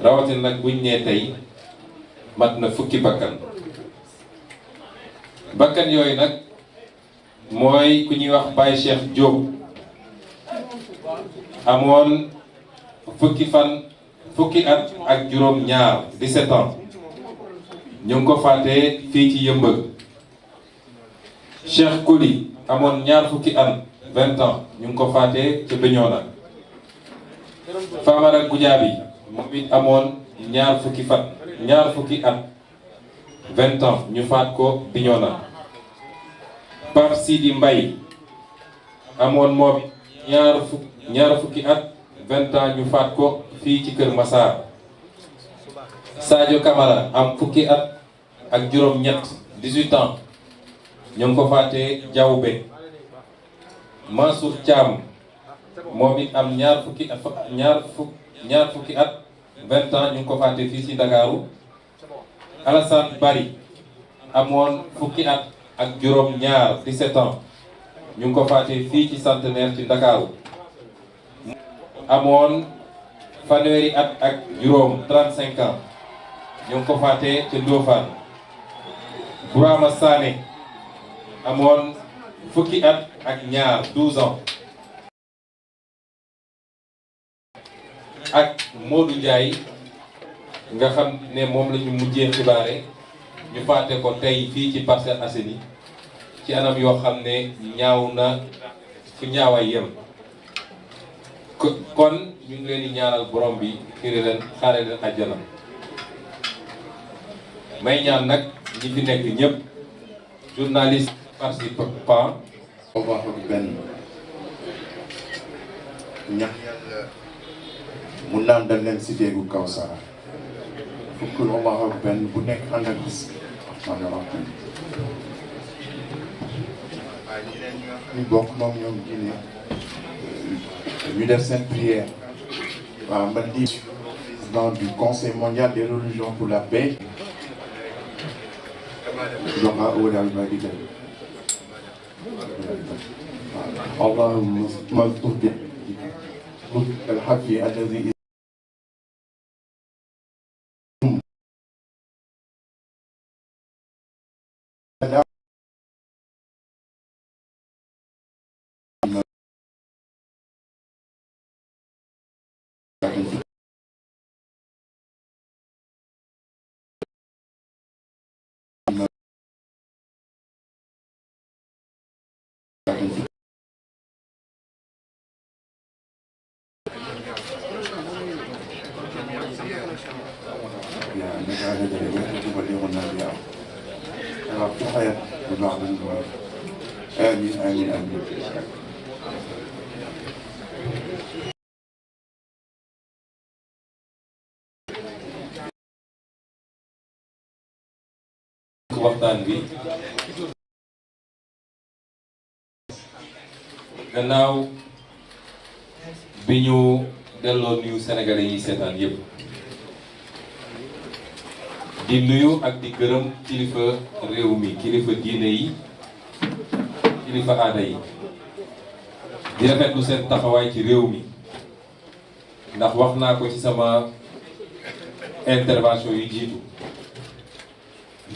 rawatina nag buñ nee tey mat na fukki bakkan yooyu nag mooy ku ñuy wax Baye Cheikh Diop amoon fukki at ak juróom ñaar 17 ans ñu ngi ko faatee fii ci Yëmbël. Cheikh Koli amoon ñaar fukki at 20 ans ñu ngi ko faatee ca Bignona. Famara Goudiaby moom it amoon ñaar fukki at 20 ans ñu faat ko Bignona. Pape Sidi Mbaye amoon moom ñaar fukki at 20 ans ñu faat ko fii ci Kër Massar. Sadio Camara am fukki at ak juróom-ñett 18 ans ñu ngi ko faatee Diaoubé. Mansour Thiam moom it am ñaar fukki at 20 ans ñu ngi ko faatee fii ci Ndakaaru. Alassane Bari amoon fukki at ak juróom-ñaar 17 ans ñu ngi ko faatee fii ci Centenaire ci Ndakaaru. amoon fanweeri at ak juróom 35 ans ñu ngi ko faatee ca Ndofane. Bourama Sané amoon fukki at ak ñaar 12 ans. ak Modou Ndiaye nga xam ne moom la ñu mujjee xibaare ñu faate ko tey fii ci Parcelles Assainies ci anam yoo xam ne ñaaw na fu ñaawaay yem. kon ñu ngi leen di ñaanal borom bi xiri leen xaare leen àjjana. may ñaan nag ñi fi nekk ñëpp journaliste participant Allahu benn ñax yàlla mu naan dal leen si déegu Kawsara fukkul Allahu benn bu nekk ànd ak bis maanaam waaye ñeneen ñi nga xam ni bokk moom ñoom diine ñu def seen prière waaw man di président du Conseil mondial des religions pour la paix joxa wóodaal ba di dem اللهم مذكور بالحق الذي آمين آمين آمين. waxtaan bi gannaaw bi ñu delloo nuyu sénégalais yi seetaan yépp di nuyu ak di gërëm kilifa réew mi kilifa diine yi kilifa aada yi di rafetlu seen taxawaay ci réew mi ndax wax naa ko ci sama intervention yu jiitu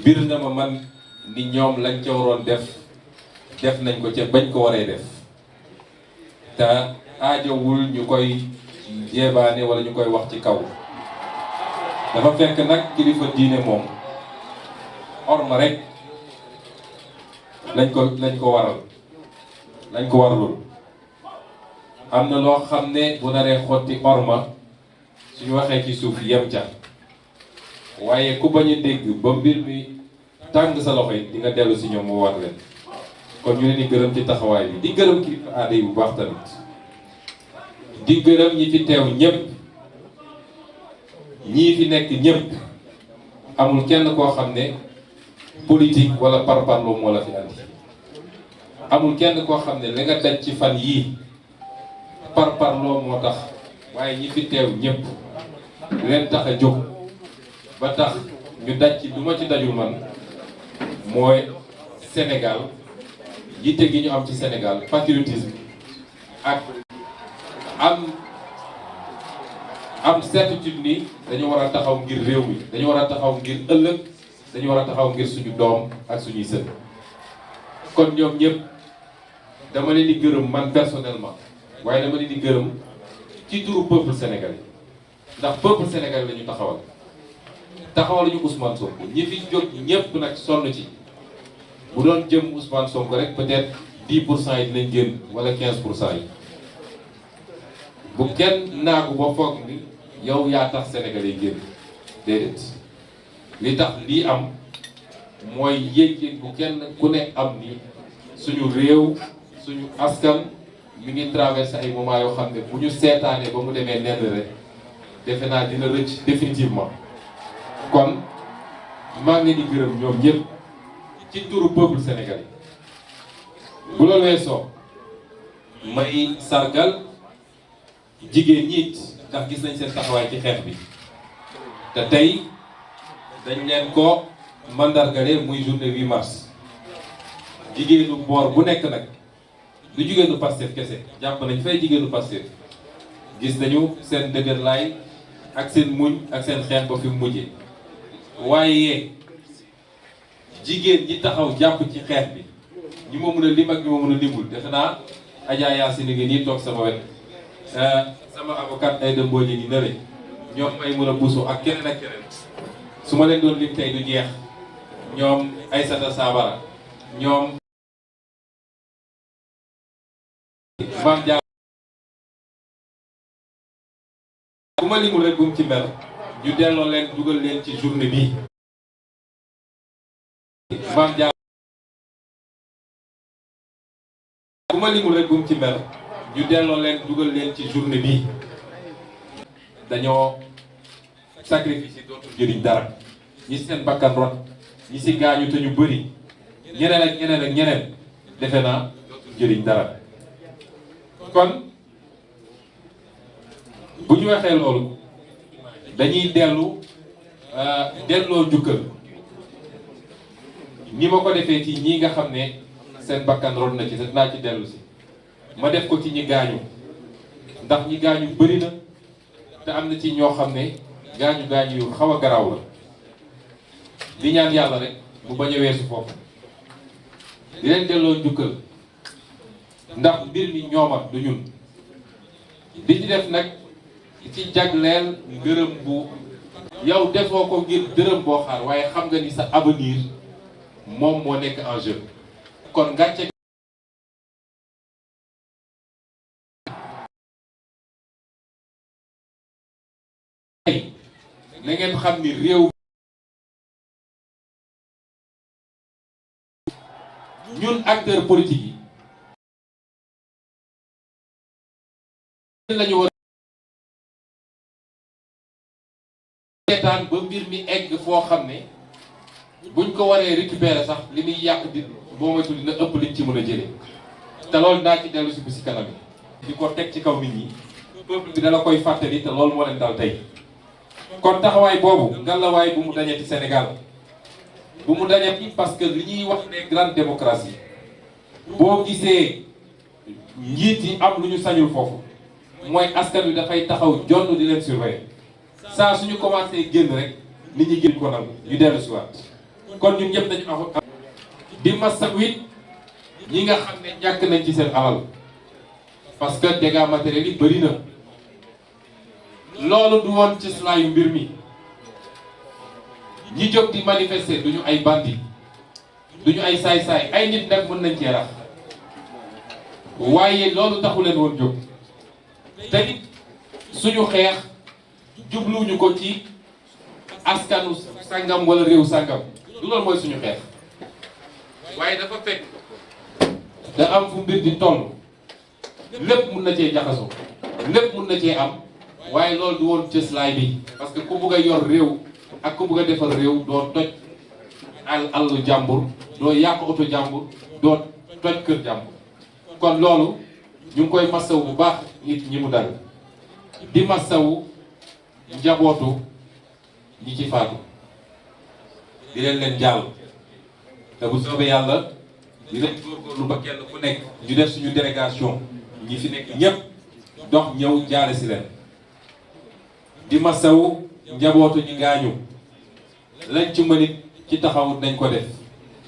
bir na ma man ni ñoom lañ ca waroon def nañ ko ca bañ ko waree def te aajowul ñu koy jeebaane wala ñu koy wax ci kaw dafa fekk nag kilifa diine moom orma rek lañ ko waralul am na loo xam ne bu naree xotti orma suñu waxee ci suuf yem ca waaye ku bañ a dégg ba mbir mi tàng sa loxo yi di nga dellu si ñoom mu war leen kon ñu leen di gërëm ci taxawaay bi di gërëm kilifa aada yi bu baax tamit di gërëm ñi fi teew ñépp ñii fi nekk ñépp amul kenn koo xam ne politique wala parparloo moo la fi andi amul kenn koo xam ne li nga daj ci fan yii parparloo moo tax waaye ñi fi teew ñépp leen tax a jóg ba tax ñu daj ci du ma ci dajul man mooy Sénégal yitte gi ñu am ci Sénégal patriotisme ak am am certitude ni dañu war a taxaw ngir réew mi, dañu war a taxaw ngir ëllëg, dañu war a taxaw ngir suñu doom ak suñuy sët. kon ñoom ñëpp dama leen di gërëm man personnellement, waaye dama leen di gërëm ci turu peuple sénégalais, ndax peuple sénégalais la ñu taxawal ñu Ousmane Sonko. ñi fi jóg ñëpp nag sonn ci, bu doon jëm Ousmane Sonko rek peut-être 10% yi dinañ génn wala 15% yi. bu kenn naagu ba foog ni yow yaa tax sénégalais génn, déedéet. li tax lii am mooy yéeg bu kenn ku ne am ni suñu réew, suñu askan mi ngi traversé ay moments yoo xam ne bu ñu seetaanee ba mu demee nenn rek defe naa dina rëcc définitivement. kon maa ngi leen di gërëm ñoom ñëpp ci turu peuple sénégalais. bu loolu weesoo may sargal jigéen ñi ndax gis nañ seen taxawaay ci xeex bi te tey dañ leen ko mandargale muy journée 8 mars. jigéenu boor bu nekk nag du jigéenu Pastef kese, jàpp nañ fay jigéenu Pastef gis nañu seen dëgër laay ak seen muñ ak seen xeex ba fi mu mujjee. waaye jigéen ñi taxaw jàpp ci xeex bi ñi ma mën a lim ak ñi ma mën a limul defe naa Adja Yacine ngi nii toog sama wet, sama avocat Aïda Mbodj gi nële, ñoom ay mën a buusu ak keneen ak keneen su ma leen doon lim tey du jeex, ñoom Aïssata Sabara, ñoom Mame Dia. bu ma limul rek bu mu ci mel, ñu delloo leen dugal leen ci journée bi. Mame Dia. bu ma limul rek bu mu ci mel, ñu delloo leen dugal leen ci journée bi. dañoo sacrifice dootul jëriñ dara, ñi seen bakkan rot, ñi si gaañu te ñu bëri, ñeneen ak ñeneen ak ñeneen, defe naa dootul jëriñ dara. kon bu ñu waxee loolu dañuy delloo jukkal ni ma ko defee ci ñi nga xam ne seen bakkan rot na ci te dinaa ci dellu si, ma def ko ci ñi gaañu, ndax ñi gaañu bëri na te am na ci ñoo xam ne gaañu yu xaw a garaaw la. di ñaan yàlla rek mu bañ a weesu foofu, di leen delloo njukkal ndax mbir mi ñooma du ñun. di ci def nag ci jagleel ngërëm bu yow defoo ko ngir dërëm boo xaar, waaye xam nga ni sa avenir moom moo nekk en jeu. kon ngàcce na ngeen xam ni réew ñun acteurs politiques yi lañu war seetaan ba mbir mi egg foo xam ne buñ ko waree récupérer sax li muy yàq di boo moytu dina ëpp liñ ci mën a jëlee. te loolu daa ci dellu si bu si kanam yi di ko teg ci kaw nit ñi, peuple bi dala koy fàttali te loolu moo leen dal tey. kon taxawaay boobu ngalawaay bu mu dañati Sénégal, bu mu dañati, parce que li ñuy wax ne grande démocratie boo gisee njiit yi am lu ñu sañul foofu mooy askan wi dafay taxaw jonn di leen surveiller. saa suñu commencé génn rek nit ñi génn ko nangu ñu dellu si waat. kon ñun ñëpp dañu am di masawit ñi nga xam ne ñàkk nañ ci seen alal, parce que dégâts matériels yi bëri na. loolu du woon ci slaayu mbir mi. ñi jóg di manifester duñu ay bandi, duñu ay saay-saay, ay nit nag mën nañ cee rax, waaye loolu taxu leen woon jóg. te it suñu xeex jubluwuñu ko ci askanu sàngam wala réew sàngam, du loolu mooy suñu xeex. waaye dafa fekk da am fu mbir di toll, lépp mun na cee jaxasoo, lépp mun na cee am, waaye loolu du woon cëslaay bi. parce que ku bugg a yor réew ak ku bugg a defar réew doo toj àllu jàmbur, doo yàq oto jàmbur, doo toj kër jàmbur. kon loolu ñu ngi koy masawu bu baax nit ñi mu dal, di masawu njabootu ñi ci faatu, di leen jàll. te bu soobee yàlla dinañ góorgóorlu ba kenn ku nekk ñu def suñu délégation ñi fi nekk ñépp dox ñëw jaale si leen. di masawu njabootu ñi gaañu lañ ci mënit ci taxawut nañ ko def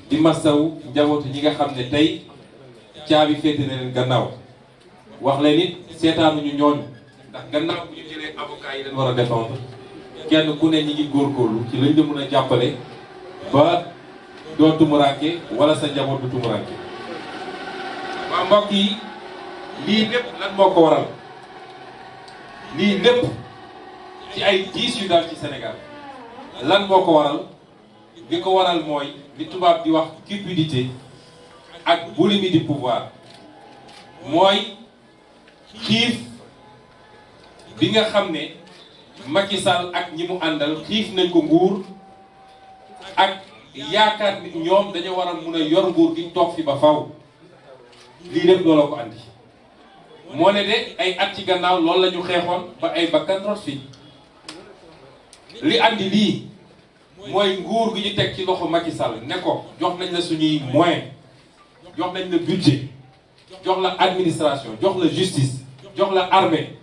di masawu njabootu ñi nga xam ne tey caabi féete na leen gannaaw wax leen it seetaanuñu ñooñu ndax gannaaw bu ñu jëlee avocat yi leen war a défendre kenn ku ne ñi ngi góorgóorlu ci lañ la mën a jàppale ba doo tumuraanke wala sa njaboot du tumuraanke. waa mbokk yi lii lépp lan moo ko waral lii lépp ci ay diis yu dal ci Sénégal lan moo ko waral li ko waral mooy li tubaab di wax cupidité ak boulimie du pouvoir mooy xiif bi nga xam ne Macky Sall ak ñi mu àndal xiif nañ ko nguur ak yaakaar ni ñoom dañu war a mun a yor nguur gi toog fi ba faw lii lépp looloo ko andi moo ne de ay at ci gannaaw loolu la ñu xeexoon ba ay bakkan rot fi li andi lii mooy nguur gi ñu teg ci loxo Macky Sall ne ko jox nañ la suñuy moyen jox nañ la budget jox la administration jox la justice jox la armée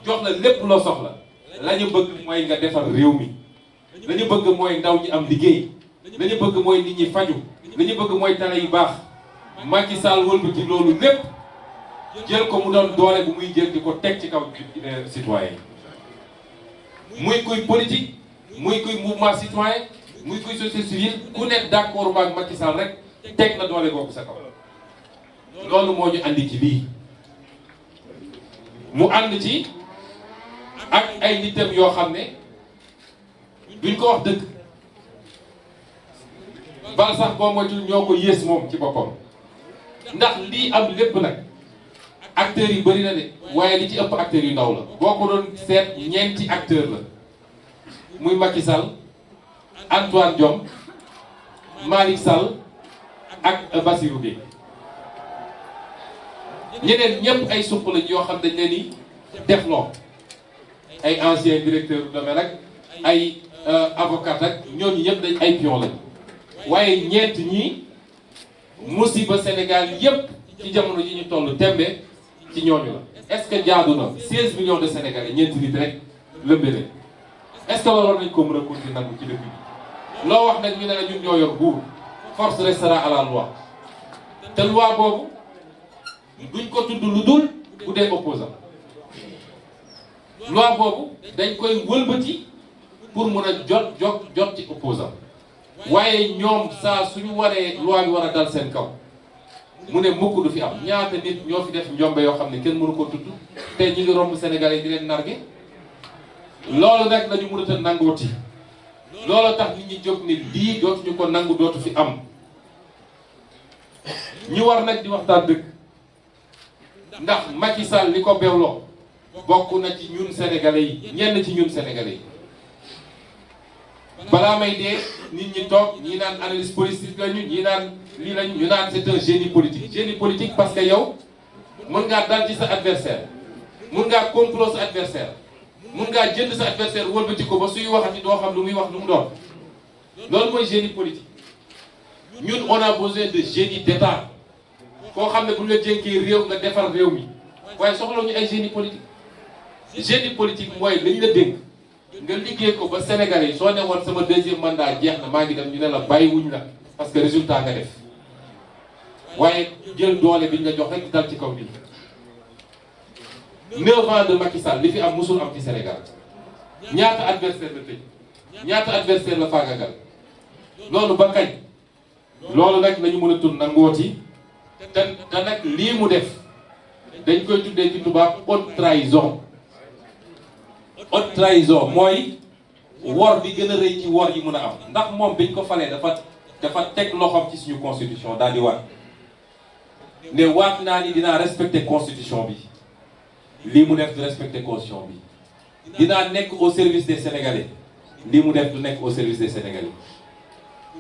jox la lépp loo soxla la ñu bëgg mooy nga defar réew mi la ñu bëgg mooy ndaw ñi am liggéey la ñu bëgg mooy nit ñi faju la ñu bëgg mooy tale yu baax Macky Sall wëlbati loolu lépp jël ko mu doon doole bu muy jël di ko teg ci kaw citoyen muy kuy politique muy kuy mouvement citoyen muy kuy société civile ku nekk d'accord ak Macky Sall rek teg na doole boobu sa kaw loolu moo ñu andi ci lii mu ànd ci ak ay nitam yoo xam ne duñ ko wax dëgg bal sax boo moytul ñoo ko yées moom ci boppam ndax lii am lépp nag acteurs yi bëri na de waaye li ci ëpp acteurs yu ndaw la boo ko doon seet ñeenti acteur la muy Macky Sall Antoine Diome Malick Sall ak Bassirou Gueye ñeneen ñëpp ay suq lañ yoo xam dañ leen di defloo ay ancien directeur du domaine ak ay avocat ak ñooñu ñëpp dañ ay pion lañ waaye ñeent ñii musiba Sénégal yëpp ci jamono ji ñu toll tembe ci ñooñu la est-ce que jaadu na 16 millions de Sénégalais ñeenti nit rek lëmbe leen est-ce que waroon nañ ko mën a continuer nangu ci dëkk bi loo wax nag ñu ne la ñun ñoo yor buur force restera à la loi te loi boobu duñ ko tudd lu dul bu dee opposant loi boobu dañ koy wëlbati pour mën a jot ci opposant waaye ñoom saa suñu waree loi bi war a dal seen kaw mu ne mukk du fi am ñaata nit ñoo fi def njombe yoo xam ne kenn mënu ko tudd te ñi ngi romb Sénégalais di leen narge loolu nag lañu mënut a nangooti loolu tax nit ñi jóg ni lii dootuñu ko nangu dootu fi am ñu war nag di waxtaan dëgg ndax Macky Sall li ko bewloo bokk na ci ñun Sénégalais yi ñenn ci ñun Sénégalais yi balaa may dee nit ñi toog ñii naan analyse politique lañu ñii naan lii lañu ñu naan c'est un génie politique parce que yow mën ngaa dal ci sa adversaire mën ngaa complot sa adversaire mën ngaa jënd sa adversaire wëlbati ko ba suy waxati doo xam lu muy wax lu mu doon loolu mooy génie politique ñun on a besoin de génie d'état koo xam ne bu ñu la jénkee réew nga defar réew mi waaye soxla ñu ay génie politique mooy lañ la dénk nga liggéey ko ba Sénégalais yi soo ne woon sama deuxième mandat jeex na maa ngi dem ñu ne la bàyyiwuñ la parce que résultat nga def waaye jël doole bi ñu la jox rek dal ci kaw bi 9 ans de Macky Sall li fi am musul am ci Sénégal ñaata adversaire la tëj ñaata adversaire la faagagal loolu ba kañ loolu nag lañu mën a tur nangooti te nag lii mu def dañ koy tuddee ci tubaab haute trahison haute trahison mooy wor bi gën a rëy ci wor yi mën a am ndax moom biñ ko falee dafa teg loxoom ci suñu constitution daal di waat ne waat naa ni dinaa respecter constitution bi lii mu def du respecter constitution bi dinaa nekk au service des Sénégalais lii mu def du nekk au service des Sénégalais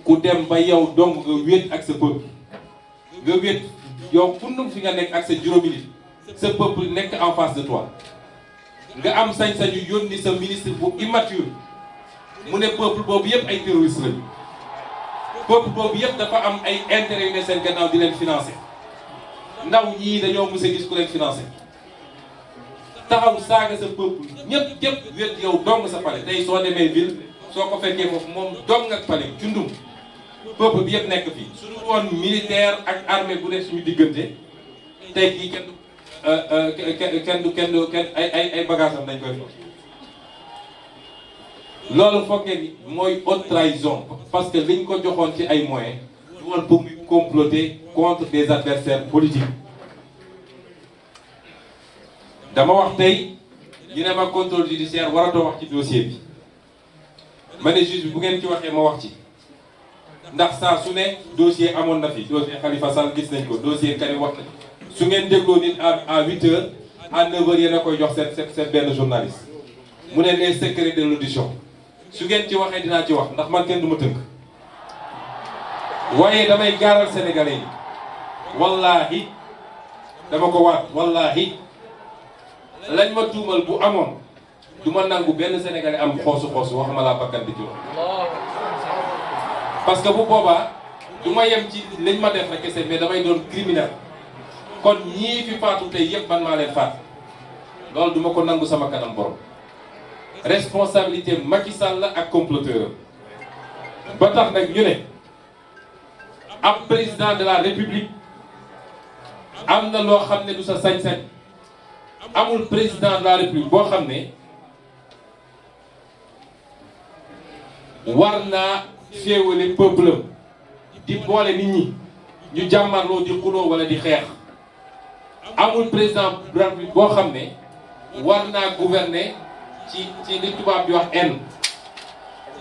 ku dem ba yow donc nga wéet ak sa peuple nga wéet yow fundum fi nga nekk ak sa juróomi nit sa peuple nekk en face de toi nga am sañ-sañu yónni sa ministre bu immature mu ne peuple boobu yëpp ay terroristes lañu peuple boobu yëpp dafa am ay intérêt yu ne seen gannaaw di leen financer ndaw ñii dañoo mës a gis ku leen financer taxaw saaga sa peuple ñëpp wét yow dong sa palais tey soo demee ville soo ko fekkee foofu moom dong ak palais cundum peuple bi yëpp nekk fii su dul woon militaire ak armée bu nekk suñu diggante tey kii kenn ay bagages am dañ koy fa loolu foog ngeen ni mooy haute trahison parce que liñ ko joxoon ci ay moyens du woon pour muy comploter contre des adversaires politiques dama wax tey ñu ne ma contrôle judiciaire waratoo wax ci dossier bi ma ne juge bi bu ngeen ci waxee ma wax ci ndax saa su ne dossier amoon na fi dossier Khalifa Sall gis nañ ko dossier Karim wax na su ngeen dégloo nit à 8 heures à 9 heures yéen a koy jox seen benn journaliste mu ne les secrets de l'audition su ngeen ci waxee dinaa ci wax ndax man kenn du ma tënk waaye damay gaaral sénégalais yi wallaahi dama ko waat wallaahi lañ ma tuumal bu amoon du ma nangu benn sénégalais am xoosu waxuma laa bakkan bi ci wax parce que bu boobaa du ma yem ci lañ ma def rek kese mais damay doon criminel kon ñii fi faatu tey yëpp man maa leen faat loolu du ma ko nangu sama kanam borom responsabilité Macky Sall la ak comploteur ba tax nag ñu ne ab président de la république am na loo xam ne du sa sañ-sañ amul président de la république boo xam ne war naa féewale peuple di boole nit ñi ñu jàmmarloo di xuloo wala di xeex amul président de la république boo xam ne war naa gouverner ci li tubaab di wax haine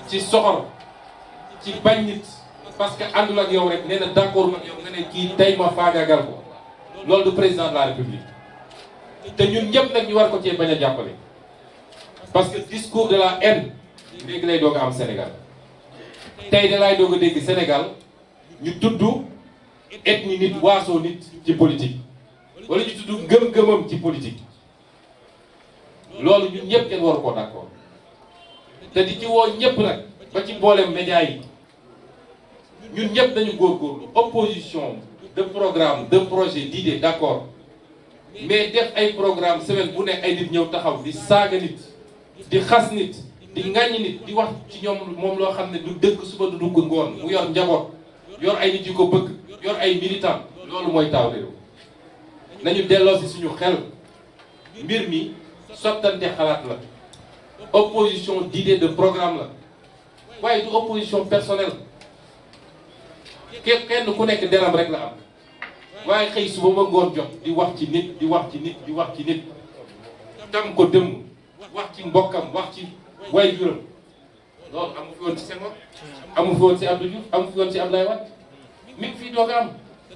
ci soxor ci bañ nit parce que àndul ak yow rek nee na d'accord ak yow nga ne kii tey ma faagaagal ko loolu du président de la république te ñun ñëpp nag ñu war ko cee bañ a jàppale parce que discours de la haine léegi lay doog a am Sénégal tey da lay doog a dégg Sénégal ñu tudd ethnie nit waasoo nit ci politique wala ñu tudd ngëm-ngëmam ci politique loolu ñun ñëpp kenn waru koo d'accord te di ci woo ñëpp nag ba ci mboolem média yi ñun ñëpp dañu góorgóorlu opposition de programme de projet d'idée d'accord mais def ay programme semaine bu nekk ay nit ñëw taxaw di saaga nit di xas nit di ŋàññi nit di wax ci ñoom moom loo xam ne du dëgg suba du dugg ngoon mu yor njaboot yor ay nit yu ko bëgg yor ay militant loolu mooy taw réew nañu delloo si suñu xel mbir mi sottante xalaat la opposition d'idée de programme la waaye du opposition personnelle kenn ku nekk deram rek la am waaye xëy suba ba ngoon jot di wax ci nit di wax ci nit di wax ci nit tam ko dëmm wax ci mbokkam wax ci waajuram loolu amu fi woon ci Senghor amu fi woon ci Abdou Diouf amu fi woon ci Abdoulaye Wade mi ngi fii doog a am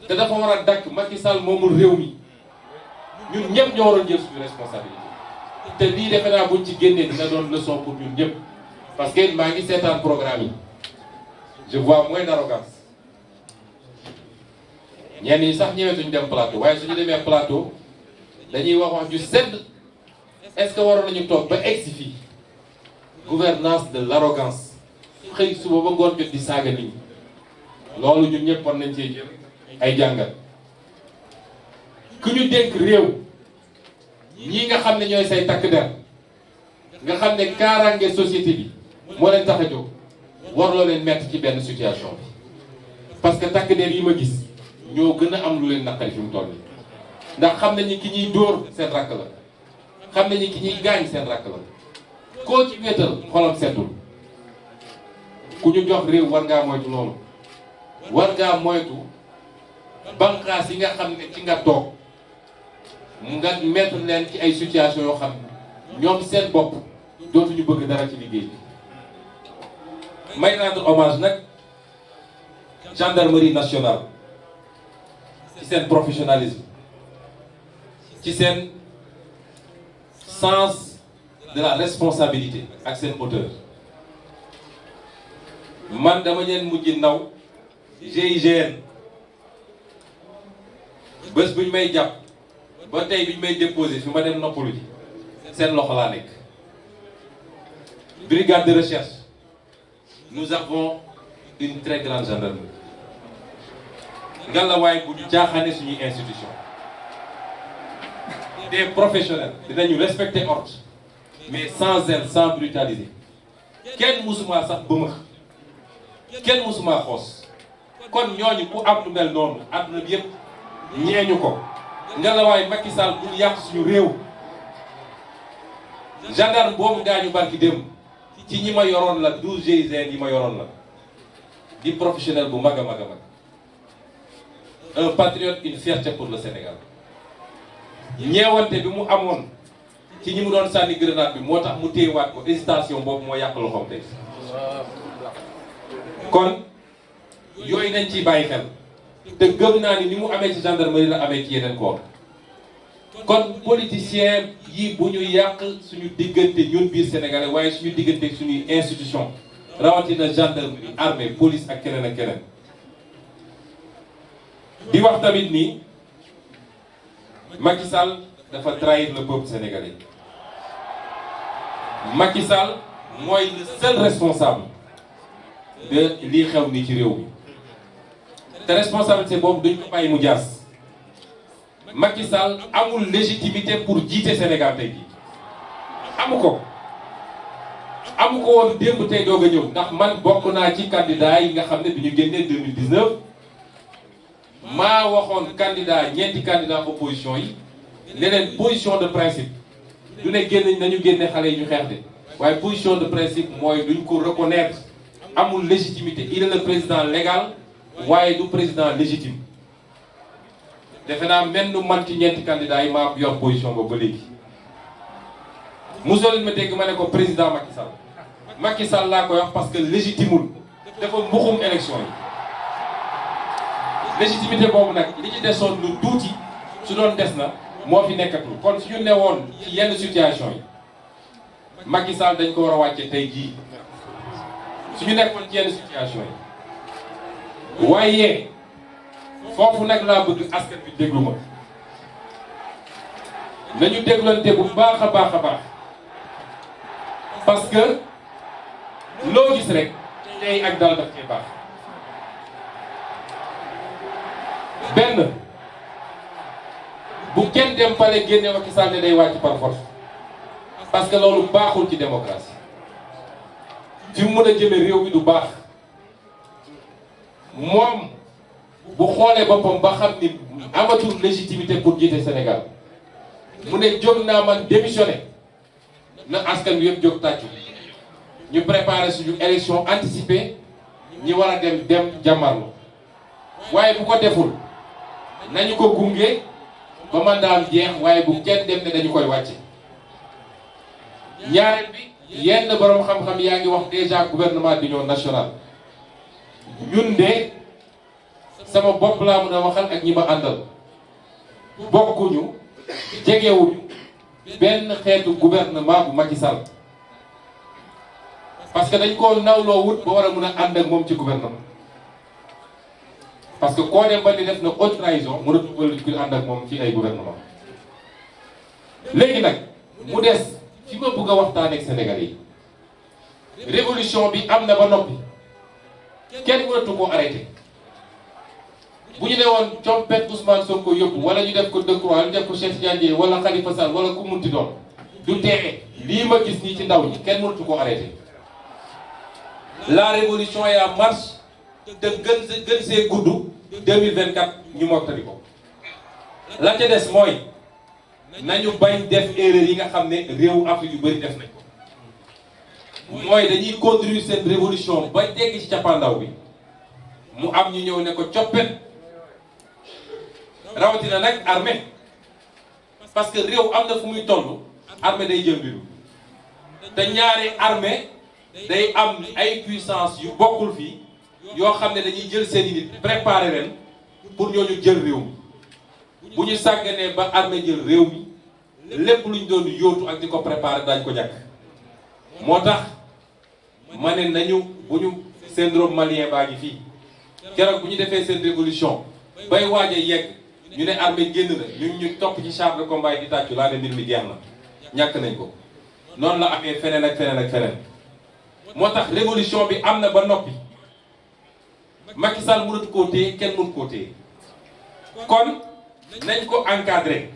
te dafa war a dakk Macky Sall moomul réew mi ñun ñëpp ñoo waroon jël suñu responsabilité te lii defe naa buñ ci génnee dina doon leçon pour ñun ñëpp parce que maa ngi seetaan programme yi je vois moins d'arrogance ñenn ñi sax ñëwetuñu dem plateau waaye suñu demee plateau dañuy wax ju sedd est-ce que waroon nañu toog ba egsi fii gouvernance de l'arrogance xëy suba ba ngoon jot di saaga nit ñi loolu ñun ñëpp war nañ cee jël ay jàngat ku ñu dénk réew ñii nga xam ne ñooy say takk der nga xam ne kaaraange société bi moo leen tax a jóg warloo leen mettre ci benn situation bi parce que takk der yi ma gis ñoo gën a am lu leen naqari fi mu toll nii ndax xam nañu ki ñuy dóor seen rakk la xam nañu ki ñuy gaañ seen rakk la koo ci wéetal xolam seddul ku ñu jox réew war ngaa moytu loolu war ngaa moytu banqaas yi nga xam ne ci nga toog nga mettre leen ci ay situation yoo xam ne ñoom seen bopp dootuñu bëgg dara ci liggéey bi may rendre hommage nag gendarmerie nationale ci seen professionnalisme ci seen sens de la responsabilité ak seen hauteur man dama leen mujj ndaw GIGN bés bu ñu may jàpp ba tey bi ñu may déposé fi ma dem noppalu ji seen loxo laa nekk brigade de recherche nous avons une très grande gendarmerie ngallaawaay bu ñu jaaxaane suñuy institution des professionnels dinañu respecter ordre mais sans zèle sans brutaliser kenn musuma sax bëmëx kenn musuma xoos kon ñooñu ku am lu mel noonu àdduna bi yëpp ñeeñu ko ngelawaay Macky Sall bul yàq suñu réew. gendarme boobu gaañu barki démb ci ñi ma yoroon la 12 GIGN yi ma yoroon la di professionnel bu mag a mag a mag un patriote, une fierté pour le Sénégal ñeewante bi mu amoon ci ñi mu doon sànni grenade bi moo tax mu téyewaat ko hésitation boobu moo yàq loxoom tey kon yooyu nañ ciy bàyyi xel te gëm naa ni mu amee ci gendarmerie la amee ci yeneen corps kon politicien yi bu ñu yàq suñu diggante ñun biir sénégalais waaye suñu diggante suñuy institution rawatina gendarmerie armée police ak keneen ak keneen di wax tamit ni Macky Sall dafa trahir le peuple sénégalais Macky Sall mooy le seul responsable de lii xew nii ci réew mi te responsabilité boobu duñ ko bàyyi mu jaas Macky Sall amul légitimité pour jiite Sénégal tey jii amu ko woon démb tey doog a ñëw ndax man bokk naa ci candidat yi nga xam ne bi ñu génnee 2019 maa waxoon candidat ñeenti candidat opposition yi ne leen position de principe du ne génn nañu génne xale yi ñu xeex de waaye position de principe mooy duñ ko reconnaître amul légitimité il est le président légal waaye du président légitime defe naa mel nu man ci ñeenti candidats yi maa yor position boobu ba léegi mosoo leen ma dégg ma ne ko président Macky Sall laa koy wax parce que légitimul dafa mbuxum élection yi légitimité boobu nag li ci desoon lu tuuti su doon des na moo fi nekkatul kon suñu newoon ci yenn situation yi Macky Sall dañ ko war a wàcce tey jii suñu nekkoon ci yenn situation yi waaye foofu nag laa bëgg askan bi déglu ma nañu déglante bu baax a baax a baax parce que loo gis rek tey ak dal daf cee baax benn bu kenn dem pale génne Macky Sall ne day wàcc par force parce que loolu baaxul ci démocratie fi mu mën a jëme réew mi du baax moom bu xoolee boppam ba xam ni amatul légitimité pour jiite Sénégal mu ne jóg naa man démissionné na askan bi yëpp jóg tàccu ñu préparer suñu élection anticipée ñi war a dem jàmmarlu waaye bu ko deful nañu ko gunge ba mandaam jeex waaye bu kenn dem ne dañu koy wàcce ñaareel bi yenn borom xam-xam yaa ngi wax déjà gouvernement d'union nationale ñun de sama bopp laa mën a waxal ak ñi ma àndal bokkuñu jegewuñu benn xeetu gouvernement bu Macky Sall parce que dañ koo nawloo wut ba war a mën a ànd ak moom ci gouvernement parce que koo dem ba ni def na haute trahison mënatu wala ku ànd ak moom ci ay gouvernement léegi nag mu des fi ma bëgg a waxtaan ak Sénégalais yi révolution bi am na ba noppi kenn mënatu koo arrêté bu ñu ne woon compet Ousmane Sonko yóbbu wala ñu def ko Decroix ñu def ko Cheikh Tidiane Dièye wala Khalifa Sall wala ku munti doon du tee lii ma gis nii ci ndaw ñi kenn mënatu koo arrêté la révolution est en marche te gën see gudd 2024 ñu mottali ko la ca des mooy nañu bañ def erreur yi nga xam ne réewu Afrique yu bëri def nañ ko mooy dañuy conduire seen révolution ba tegg ci cappaandaw bi mu am ñu ñëw ne ko coppet rawatina nag armée parce que réew am na fu muy toll armée day jël mbiru te ñaari armée day am ay puissance yu bokkul fii yoo xam ne dañuy jël seen i nit préparer leen pour ñooñu jël réew mi bu ñu sàgganee ba armée jël réew mi lépp lu ñu doon yóotu ak di ko préparer dañ ko ñàkk moo tax ma ne nañu bu ñu syndrome malien baa ngi fii keroog bu ñu defee seen révolution bay waaj a yegg ñu ne armée génn na ñu topp ci char de combat yi di tàccu laa ne mbir mi jeex na ñàkk nañ ko noonu la amee feneen ak feneen ak feneen moo tax révolution bi am na ba noppi Macky Sall mënatu koo téye kenn mënut koo téye kon nañ ko encadré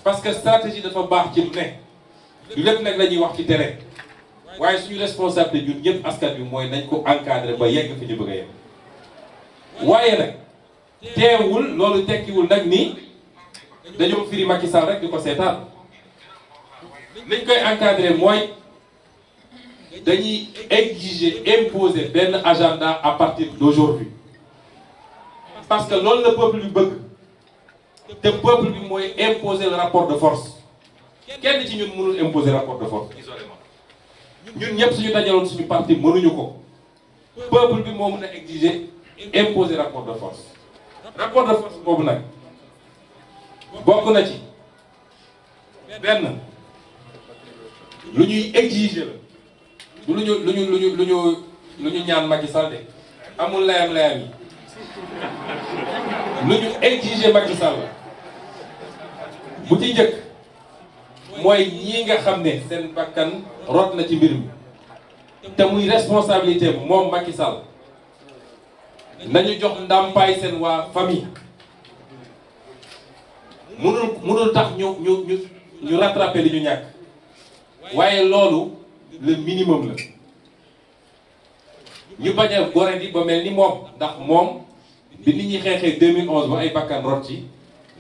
parce que stratégie dafa baax ci lu ne du lépp nag la ñuy wax ci terrain waaye suñu responsabilité ñun ñëpp askan bi mooy nañ ko encadrer ba yegg fi ñu bëgg a yegg waaye nag teewul loolu tekkiwul nag ni dañoo firi Macky Sall rek di ko seetaan liñ koy encadrer mooy dañuy exiger imposer benn agenda à partir d'aujourd'hui parce que loolu la peuple bi bëgg te peuple bi mooy imposer le rapport de force kenn ci ñun mënul imposer rapport de force isolément ñun ñëpp suñu dajaloon suñu parti mënuñu ko peuple bi moo mën a exiger imposer rapport de force boobu nag bokk na ci benn lu ñuy exiger la du lu ñu ñaan Macky Sall de amul layam yi lu ñu exiger Macky Sall bu ci njëkk mooy ñii nga xam ne seen bakkan rot na ci mbir mi te muy responsabilité moom Macky Sall nañu jox ndàmpaay seen waa famille mënul tax ñu rattraper li ñu ñàkk waaye loolu le minimum la ñu bañ a gore di ba mel ni moom ndax moom bi nit ñi xeexee 2011 ba ay bakkan rot ci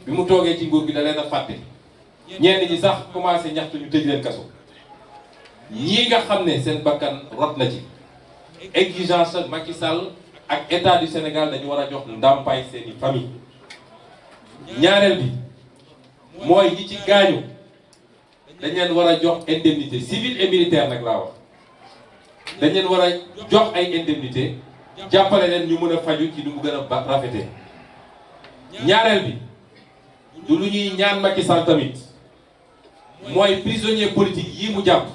bi mu toogee ci nguur gi da leen a fàtte ñenn ñi sax commencé ñaxtu ñu tëj leen kaso ñii nga xam ne seen bakkan rot na ci exigence Macky Sall ak état du Sénégal dañu war a jox ndàmpaay seeni famille ñaareel bi mooy ñi ci gaañu dañ leen war a jox indemnité civile et militaire nag laa wax dañ leen war a jox ay indemnité jàppale leen ñu mën a faju ci nu mu gën a rafetee ñaareel bi du lu ñuy ñaan Macky Sall tamit mooy prisonnier politique yi mu jàpp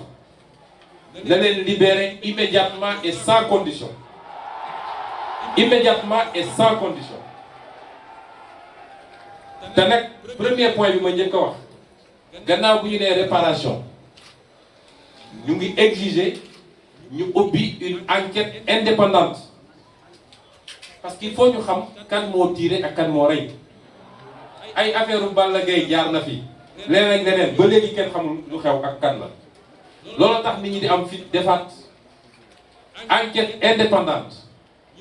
na leen libérer immédiatement et sans condition te nag premier point bi ma njëkk a wax gannaaw bu ñu nee réparation ñu ngi exiger ñu ubbi une enquête indépendante parce qu'il faut ñu xam kan moo tiré ak kan moo rey ay affaire u Balla Gaye jaar na fi leneen ak leneen ba léegi kenn xamul lu xew ak kan la loolu tax nit ñi di am fi defaat enquête indépendante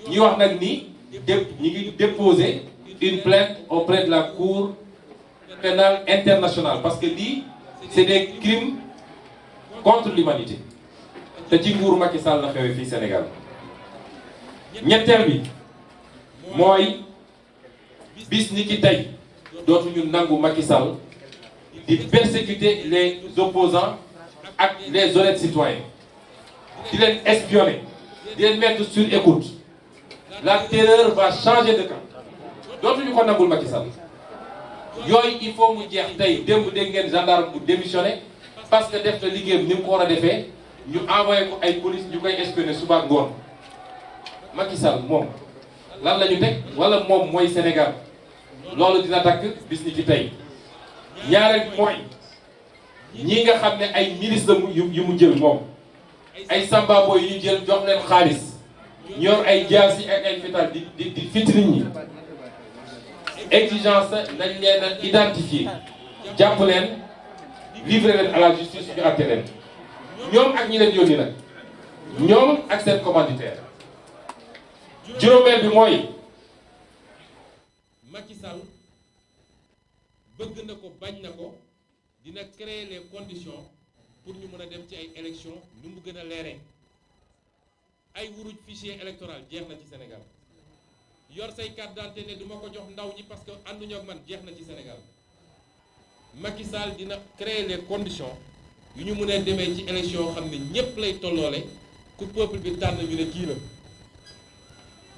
ñi wax nag ni ñi ngi déposer une plainte auprès de la Cour pénale internationale parce que lii c'est des crimes contre l'humanité te ci nguuru Macky Sall la xewee fii Sénégal ñetteel bi mooy bis ni ki tey dootuñu nangu Macky Sall di persécuter les opposants ak les honnêtes citoyens di leen espionner di leen mettre sur écoute la terreur va changer de camp dootuñu ko nangul Macky Sall yooyu il faut mu jeex tey démb dégg ngeen gendarme bu démissionné parce que def na liggéeyam ni mu ko war a defee ñu envoyé ko ay police ñu koy espionner suba ngoon Macky Sall moom lan la ñu teg wala moom mooy Sénégal loolu dina takk bis ni ci tey ñaareel mooy ñi nga xam ne ay ministre yu mu jël moom ay sambabo yu ñu jël jox leen xaalis ñor ay jaasi ak ay fital di fit nit ñi exigence nañ leen a identifier jàpp leen livrer leen à la justice ñu àtte leen ñoom ak ñi leen yónni nag ñoom ak seen commanditaire juróomeel bi mooy Macky Sall bëgg na ko bañ na ko dina créer les conditions pour ñu mën a dem ci ay élections nu mu gën a leeree ay wuruj fichier électoral jeex na ci Sénégal yor say carte d'identité ne du ma ko jox ndaw ñi parce que ànduñu ak man jeex na ci Sénégal Macky Sall dina créer les conditions yu ñu mën a demee ci élection yoo xam ne ñépp lay tolloole ku peuple bi tànn ñu ne kii la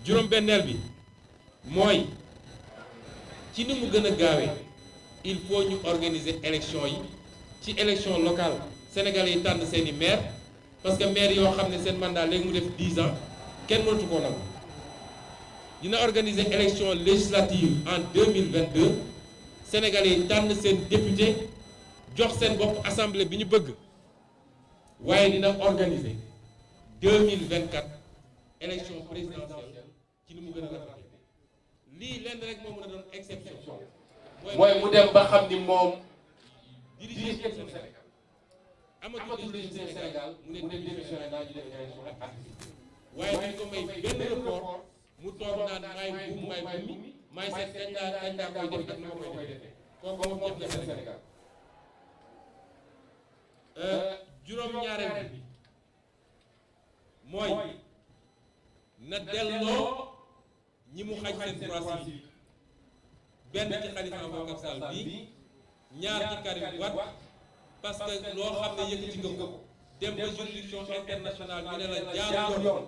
juróom-benneel bi mooy ci ni mu gën a gaawee il faut ñu organiser élection yi ci élection locale Sénégalais yi tànn seeni maire parce que maire yoo xam ne seen mandat léegi mu def 10 ans kenn mënatu koo nangu dina organiser élection législative en 2022 Sénégalais yi tànn seen député jox seen bopp assemblée bi ñu bëgg waaye dina organiser 2024 élection présidentielle ci ni mu gën a rafetee lii lenn rek moo mën a doon exception mooy mu dem ba xam ni moom diriger suñu Sénégal amatul diriger Sénégal mu ne démissionné naa ñu def élection anticiper waaye dañ ko may benn report mu toog naan maay buum maay bumi maay seet kañ laa koy def ak na ma koy defee kooku moom def na Sénégal. juróom-ñaareel bi mooy na delloo ñi mu xañ seen droit civique benn ci Khalifa Ababacar Sall bi ñaar ci Karim Wade parce que loo xam ne yëkkati nga ko dem ba juridiction internationale ñu ne la jaaru yoon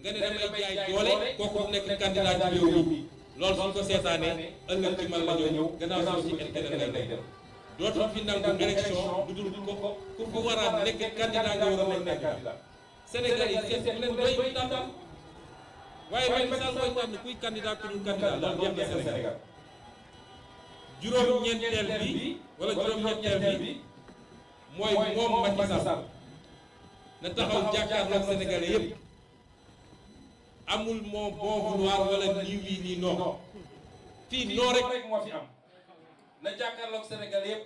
nga ne damay jaay doole kooku nekk candidat ci réew mi loolu suñ ko seetaanee ëllëg ci man la ñëw gannaaw si ci intérêt lay dem dootul fi nangu élection lu dul ko ku fi war a nekk candidat nga war a nekk candidat Sénégal yi seet bu leen doy tànn waaye Macky Sall mooy tànn kuy candidat ku dul candidat loolu jeex na Sénégal. juróom-ñeenteel bi wala juróom-ñeenteel bi mooy moom Macky Sall na taxaw jàkkaarloog Sénégalais yépp amul moo bon vouloir wala nii wii nii non fii non rek moo fi am na jàkkaarloog Sénégalais yépp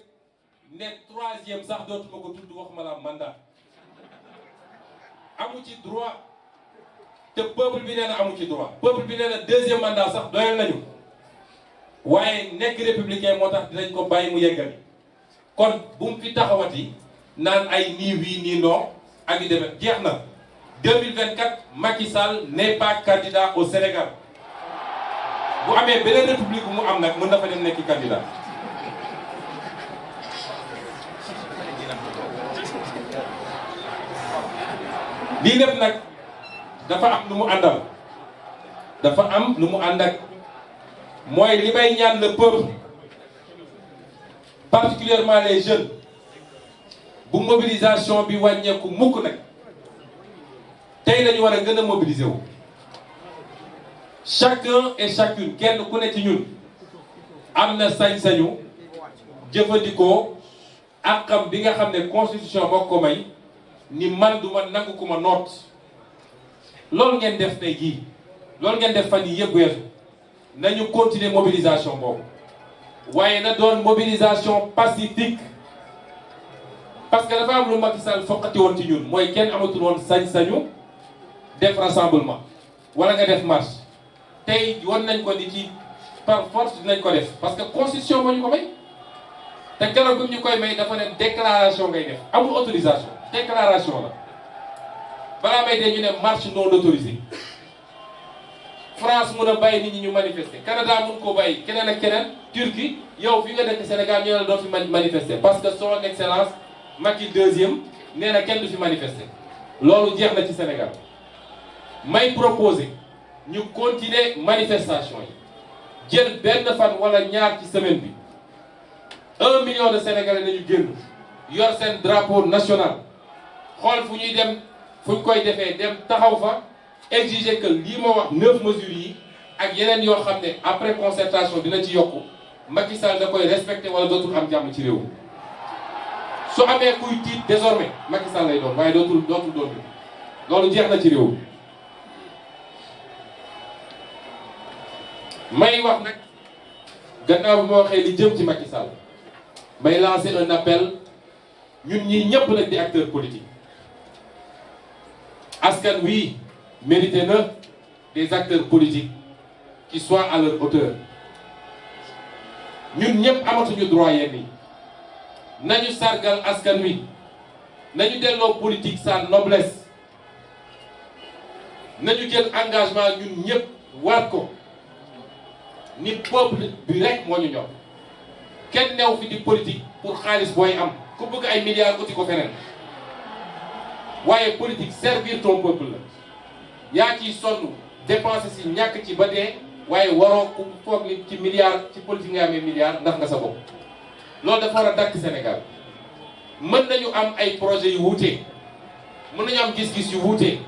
ne troisième sax dootuma ko tudd waxuma la mandat amu ci droit te peuple bi nee na amu ci droit peuple bi nee na deuxième mandat sax doyal nañu waaye nekk républicain moo tax dinañ ko bàyyi mu yeggali kon bu mu fi taxawati naan ay nii wii nii non ak yu demee jeex na 2024 Macky Sall n'est pas candidat au Sénégal bu amee beneen république bu mu am nag mën na fa dem nekki candidat lii lépp nag dafa am lu mu àndal dafa am lu mu ànd ak mooy li may ñaan le peuple particulièrement les jeunes bu mobilisation bi wàññeeku mukk nag tey lañu war a gën a mobiliser wu chacun et chacune kenn ku ne ci ñun am na sañ-sañu jëfandikoo àqam bi nga xam ne constitution moo ko may ni man du ma nangu ku ma noot loolu ngeen def tey jii loolu ngeen def fan yi yëpp weesu nañu continuer mobilisation boobu waaye na doon mobilisation pacifique parce que dafa am lu Macky Sall foqati woon ci ñun mooy kenn amatul woon sañ-sañu def rassemblement wala nga def marche tey won nañ ko ni ci par force dinañ ko def parce que constitution moo ñu ko may te keroog bi ñu koy may dafa ne déclaration ngay def amul autorisation déclaration la balaa may dee ñu ne marche non autorisée France mun a bàyyi nit ñi ñu manifester Canada mun koo bàyyi keneen ak keneen Turquie yow fi nga dëkk Sénégal ñu ne la doo fi manifester parce que son excellence Macky deuxième nee na kenn du fi manifester loolu jeex na ci Sénégal may proposer ñu continuer manifestation yi jël benn fan wala ñaar ci semaine bi 1 million de Sénégalais nañu génn yor seen drapeau national xool fu ñuy dem fu ñu koy defee dem taxaw fa exiger que lii ma wax 9 mesures yi ak yeneen yoo xam ne après concertation dina ci yokku Macky Sall da koy respecté wala dootul am jàmm ci réew mi su amee kuy tiit désormais Macky Sall lay doon waaye dootul doon loolu jeex na ci réew mi may wax nag gannaaw bi ma waxee li jëm ci Macky Sall may lancer un appel ñun ñii ñëpp nag di acteurs politiques askan wi mérité na des acteurs politiques qui soient à leur hauteur ñun ñëpp amatuñu droit yenn yi nañu sargal askan wi nañu delloo politique sa noblesse nañu jël engagement ñun ñëpp waat ko ni peuple bi rek moo ñu ñor kenn new fi di politique pour xaalis booy am ku bëgg ay milliards uti ko feneen waaye politique servir ton peuple la yaa ciy sonn dépenser si ñàkk ci ba dee waaye waroo ku foog ni ci milliards ci politique nga amee milliards ndax nga sa bopp loolu dafa war a dakk Sénégal mën nañu am ay projets yu wuute mën nañu am gis-gis yu wuute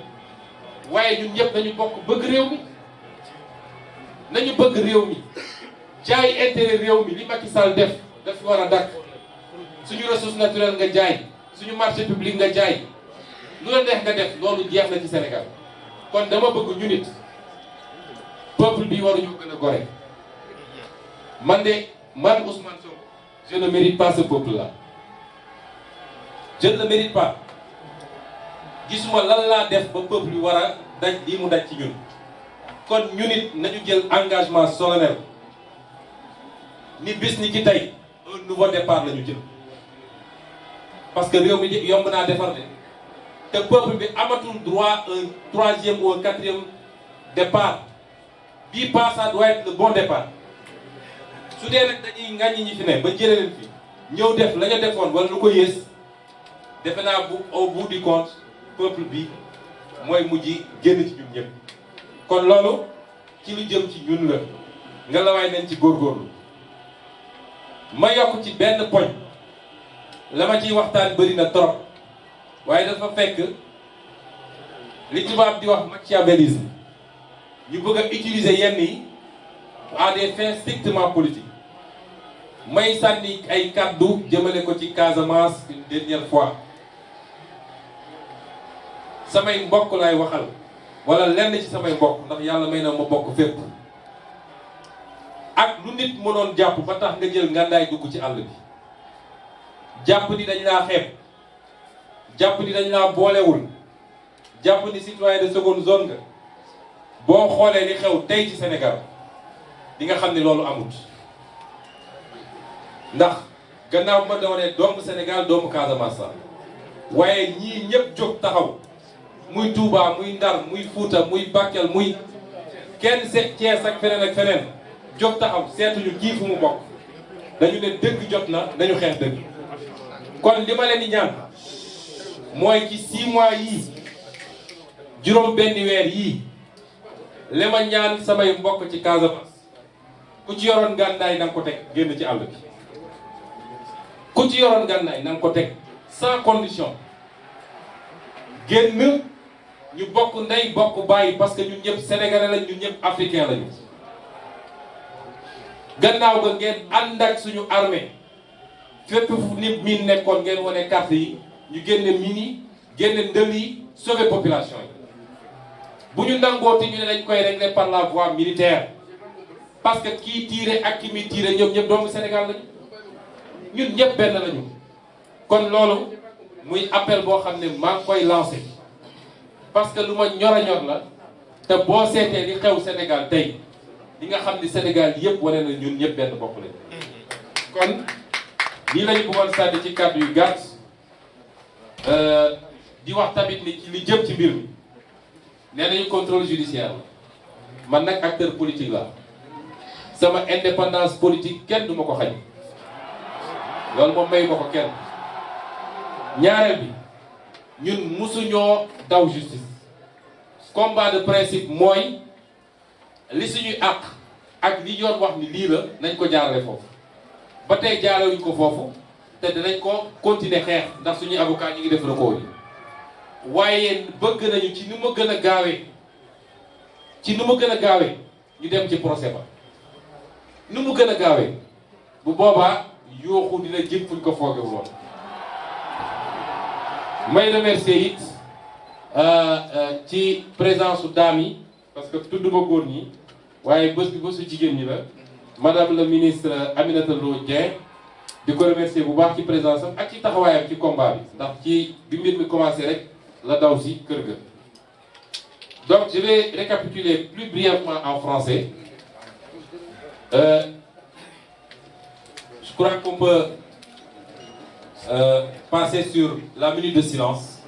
waaye ñun ñëpp nañu bokk bëgg réew mi nañu bëgg réew mi jaay intérêt réew mi li Macky Sall def daf fi war a dakk suñu ressource naturelle nga jaay suñu marché public nga jaay lu la neex nga def loolu jeex na ci Sénégal kon dama bëgg ñu nit peuple bi waruñu gën a gore man Ousmane Sonko je ne mérite pas ce peuple là je ne le mérite pas gisuma lan laa def ba peuple bi war a daj lii mu daj ci ñun kon ñu nit nañu jël engagement solennel ni bis ni ki tey un nouveau départ la ñu jël parce que réew mi yomb naa defar de te peuple bi amatul droit un troisième ou un quatrième départ bii pas ça doit être le bon départ su dee nag dañuy ŋàññi ñi fi ne ba jëlee leen fi ñëw def la ñu defoon wala lu ko yées defe naa bu au bout du compte peuple bi mooy mujj génn ci ñun ñëpp kon loolu ci lu jëm ci ñun la nga la waay nañ ci góorgóorlu ma yokk ci benn poñ la ma ciy waxtaan bëri na trop waaye dafa fekk li tubaab di wax machiavélisme ñu bëgg a utiliser yenn yi à des fins strictement politiques may sànni ay kàddu jëmale ko ci Casamance une dernière fois samay mbokk laay waxal wala lenn ci samay mbokk ndax yàlla may na ma bokk fépp ak lu nit mënoon jàpp ba tax nga jël ngàndaay dugg ci àll bi jàpp ni dañ laa xeeb jàpp ni dañ laa boolewul jàpp ni citoyen de seconde zone nga boo xoolee li xew tey ci Sénégal di nga xam ne loolu amut ndax gannaaw ma doonee doomu Sénégal doomu Casamance waaye ñii ñëpp jóg taxaw muy Touba muy Ndar muy Fuuta muy Bakel muy kenn seet Thiès ak feneen jóg taxaw seetuñu kii fu mu bokk dañu ne dëgg jot na dañu xeex dëgg kon li ma leen di ñaan mooy ci 6 mois yii juróom benni weer yii li ma ñaan samay mbokk ci Casamance ku ci yoroon gànnaay na nga ko teg génn ci àll bi ku ci yoroon gànnaay na nga ko teg sans condition génn ñu bokk ndey bokk bàyyi parce que ñun ñëpp sénégalais lañ ñun ñëpp africain lañu gannaaw ga ngeen ànd ak suñu armée fépp fu nit miin nekkoon ngeen wane carte yi ñu génne mine yi génne ndël yi sauver population yi bu ñu nangooti ñu ne dañ koy régler par la voie militaire parce que kii tiire ak ki muy tiire ñoom ñëpp doomu Sénégal lañu ñun ñëpp benn lañu kon loolu muy appel boo xam ne maa ngi koy lancé parce que lu ma ñor a ñor la te boo seetee li xew Sénégal tey li nga xam ni Sénégal yëpp wane na ñun ñëpp benn bopp lañu kon lii lañu bëggoon sànni ci kàddu yu gàtt di wax tamit ni ci li jëm ci mbir mi nee nañu contrôle judiciaire man nag acteur politique la sama indépendance politique kenn du ma ko xañ loolu moom may ma ko kenn ñaareel bi ñun musuñoo daw justice combat de principe mooy li suñuy àq ak li yoon wax ni lii la nañ ko jaarale foofu ba tey jaarewuñ ko foofu te dinañ ko continuer xeex ndax suñuy avocat ñi ngi def recours yi waaye bëgg nañu ci nu ma gën a gaawee ñu dem ci procès ba nu mu gën a gaawee bu boobaa yooxu dina jëm fuñ ko foogewul woon may remercier it ci présence su dames yi parce que tudduma góor ñi waaye bés bi bésu jigéen ñi la madame le ministre Aminata Lo Dieng di ko remercier bu baax ci présence am ak ci taxawaayam ci combat bi ndax ci bi mbir mi commencé rek la daw si kër ga. Donc je vais récapituler plus brièvement en français. Je crois qu'on peut passer sur la minute de silence.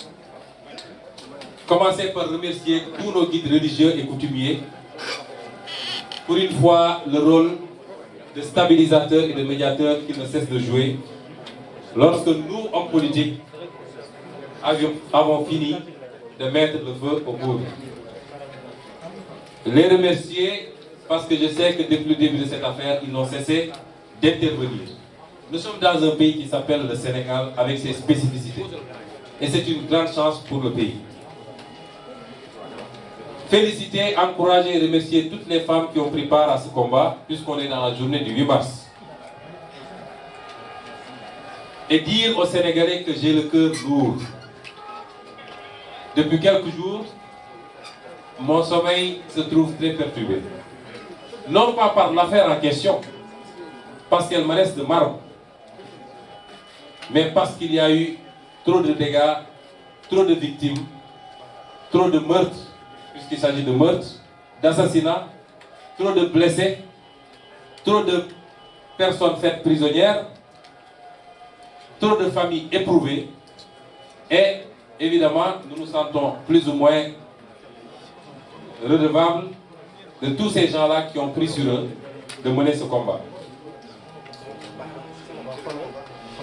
Commencer par remercier tous nos guides religieux et coutumiers. Pour une fois, le rôle de stabilisateur et de médiateur qu'ils ne cessent de jouer. Lorsque nous, hommes politiques, avons fini de mettre le feu au poudre. Les remercier parce que je sais que depuis le début de cette affaire, ils n'ont cessé d'intervenir. Nous sommes dans un pays qui s'appelle le Sénégal avec ses spécificités. Et c'est une grande chance pour le pays. Féliciter, encourager et remercier toutes les femmes qui ont pris part à ce combat, puisqu'on est dans la journée du 8 mars. Et dire aux Sénégalais que j'ai le cœur lourd. Depuis quelques jours, mon sommeil se trouve très perturbé. Non pas par l'affaire en question, parce qu'elle me reste de marbre, mais parce qu'il y a eu trop de dégâts, trop de victimes, trop de meurtres, puisqu'il s'agit de meurtres, d'assassinats, trop de blessés, trop de personnes faites prisonnières, trop de familles éprouvées, et évidemment, nous nous sentons plus ou moins redevables de tous ces gens-là qui ont pris sur eux de mener ce combat.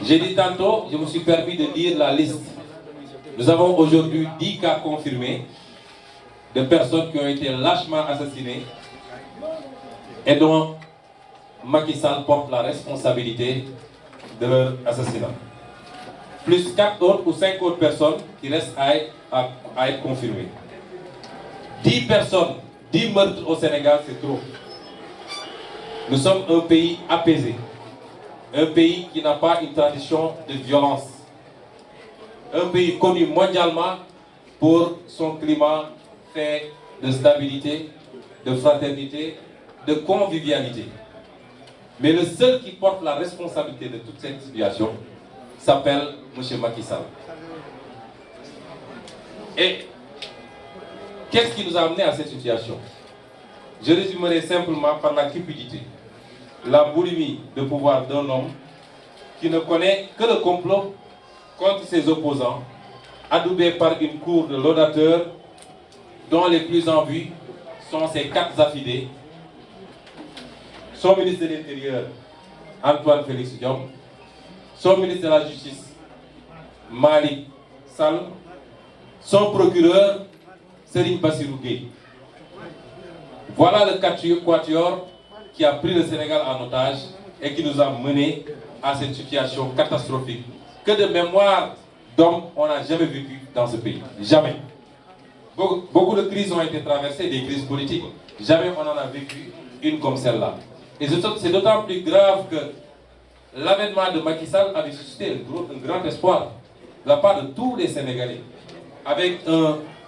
J'ai dit tantôt, je me suis permis de lire la liste. Nous avons aujourd'hui 10 cas confirmés de personnes qui ont été lâchement assassinées et dont Macky Sall porte la responsabilité de leur assassinat. Plus 4 autres ou 5 autres personnes qui restent à être confirmées. 10 personnes, 10 meurtres au Sénégal, c'est trop. Nous sommes un pays apaisé. Un pays qui n'a pas une tradition de violence. Un pays connu mondialement pour son climat fait de stabilité, de fraternité, de convivialité. Mais le seul qui porte la responsabilité de toute cette situation s'appelle M. Macky Sall. Et qu'est-ce qui nous a amené à cette situation? Je résumerai simplement par la cupidité, la boulimie de pouvoir d'un homme qui ne connaît que le complot contre ses opposants, adoubé par une cour de laudateurs dont les plus en vue sont ses 4 affidés, son ministre de l'Intérieur, Antoine Félix Diome, son ministre de la Justice, Malick Sall, son procureur, Serigne Bassirou Gueye. Voilà le quatuor qui a pris le Sénégal en otage et qui nous a menés à cette situation catastrophique que de mémoire d'hommes on n'a jamais vécu dans ce pays. Jamais. Beaucoup de crises ont été traversées, des crises politiques. Jamais on en a vécu une comme celle-là. Et c'est d'autant plus grave que l'avènement de Macky Sall avait suscité un grand espoir de la part de tous les Sénégalais, avec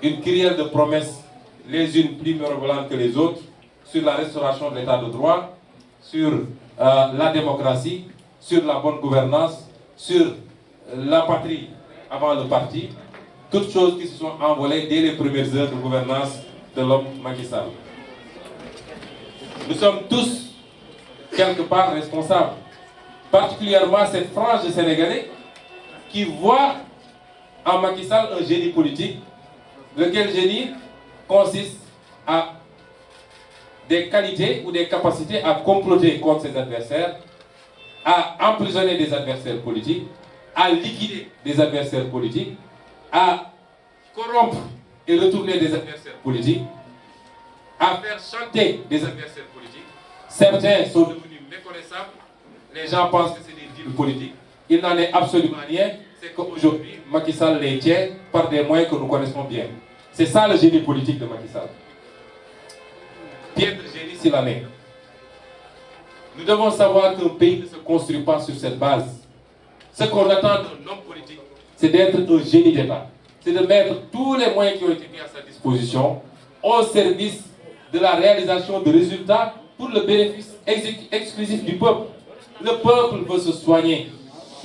une kyrielle de promesses, les unes plus mirobolantes que les autres, sur la restauration de l'état de droit, sur la démocratie, sur la bonne gouvernance, sur la patrie avant le parti, toutes choses qui se sont envolées dès les premières heures de gouvernance de l'homme Macky Sall. Nous sommes tous quelque part responsables, particulièrement cette frange de Sénégalais qui voit en Macky Sall un génie politique, lequel génie consiste à des qualités ou des capacités à comploter contre ses adversaires, à emprisonner des adversaires politiques, à liquider des adversaires politiques, à corrompre et retourner des adversaires politiques, à faire chanter des adversaires politiques. Certains sont devenus méconnaissables, les gens pensent que c'est des deals politiques. Il n'en est absolument rien, c'est qu'aujourd'hui, Macky Sall les tient par des moyens que nous connaissons bien. C'est ça le génie politique de Macky Sall. Piètre génie s'il en est. Nous devons savoir qu'un pays ne se construit pas sur cette base. Ce qu'on attend d'un homme politique, c'est d'être un génie d'État. C'est de mettre tous les moyens qui ont été mis à sa disposition au service de la réalisation de résultats pour le bénéfice exclusif du peuple. Le peuple veut se soigner.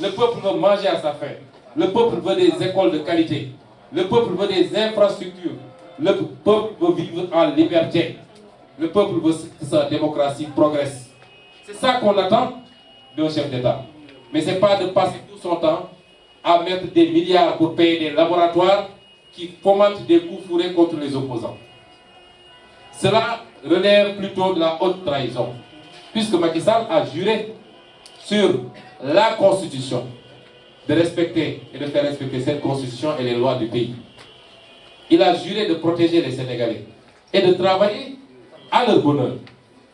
Le peuple veut manger à sa faim. Le peuple veut des écoles de qualité. Le peuple veut des infrastructures. Le peuple veut vivre en liberté. Le peuple veut que sa démocratie progresse. C'est ça qu'on attend d'un chef d'État. Mais ce n'est pas de passer tout son temps à mettre des milliards pour payer des laboratoires qui fomentent des coups fourrés contre les opposants. Cela relève plutôt de la haute trahison, puisque Macky Sall a juré sur la Constitution de respecter et de faire respecter cette Constitution et les lois du pays. Il a juré de protéger les Sénégalais et de travailler à leur bonheur.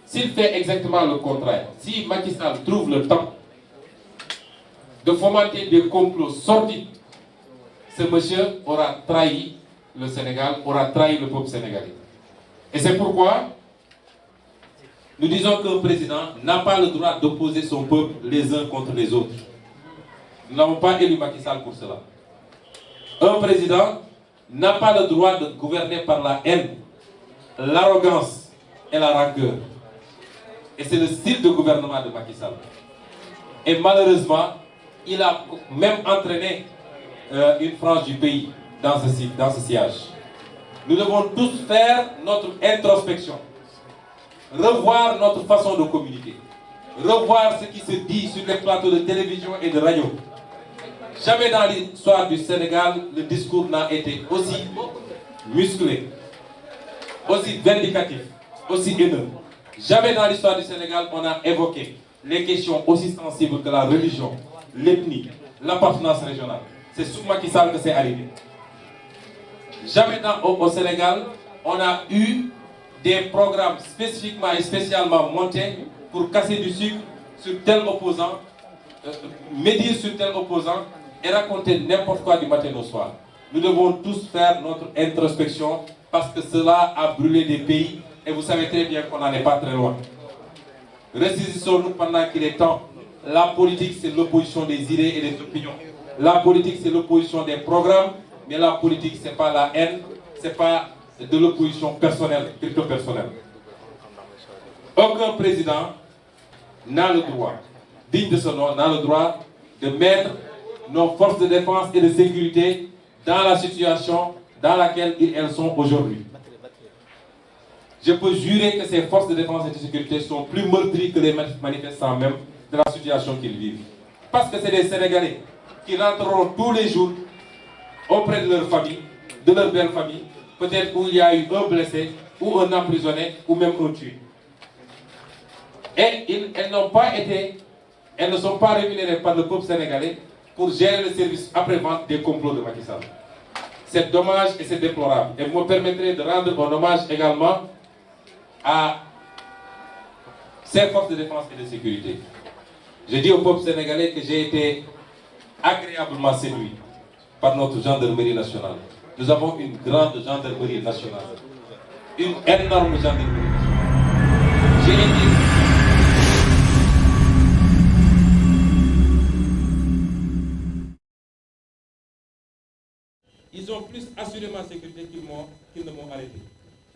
S'il fait exactement le contraire, si Macky Sall trouve le temps de fomenter des complots sordides, ce monsieur aura trahi le Sénégal, aura trahi le peuple sénégalais. Et c'est pourquoi nous disons qu'un président n'a pas le droit d'opposer son peuple les uns contre les autres. Nous n'avons pas élu Macky Sall pour cela. Un président n'a pas le droit de gouverner par la haine, l'arrogance et la rancœur. Et c'est le style de gouvernement de Macky Sall. Et malheureusement, il a même entraîné une frange du pays dans ce sillage. Nous devons tous faire notre introspection, revoir notre façon de communiquer, revoir ce qui se dit sur les plateaux de télévision et de radio. Jamais dans l'histoire du Sénégal, le discours n'a été aussi musclé, aussi vindicatif, aussi haineux. Jamais dans l'histoire du Sénégal, on a évoqué les questions aussi sensibles que la religion, l'ethnie, l'appartenance régionale. C'est sous Macky Sall que c'est arrivé. Jamais au Sénégal, on a eu des programmes spécifiquement et spécialement montés pour casser du sucre sur tel opposant, médire sur tel opposant et raconter n'importe quoi du matin au soir. Nous devons tous faire notre introspection parce que cela a brûlé des pays et vous savez très bien qu'on n'en est pas très loin. Ressaisissons-nous pendant qu'il est temps. La politique, c'est l'opposition des idées et des opinions. La politique, c'est l'opposition des programmes, mais la politique, ce n'est pas la haine, ce n'est pas de l'opposition personnelle, crypto-personnelle. Aucun président n'a le droit, digne de ce nom, n'a le droit de mettre nos forces de défense et de sécurité dans la situation dans laquelle elles sont aujourd'hui. Je peux jurer que ces forces de défense et de sécurité sont plus meurtries que les manifestants même de la situation qu'ils vivent. Parce que c'est des Sénégalais qui rentreront tous les jours auprès de leur famille, de leur belle famille, peut-être où il y a eu un blessé, ou un emprisonné, ou même un tué. Et elles ne sont pas rémunérées par le peuple sénégalais pour gérer le service après-vente des complots de Macky Sall. C'est dommage et c'est déplorable. Et vous me permettrez de rendre un hommage également à ces forces de défense et de sécurité. Je dis au peuple sénégalais que j'ai été agréablement séduit par notre gendarmerie nationale. Nous avons une grande gendarmerie nationale. Une énorme gendarmerie nationale. J'ai été... Ils ont plus assuré ma sécurité qu'ils ne m'ont arrêté.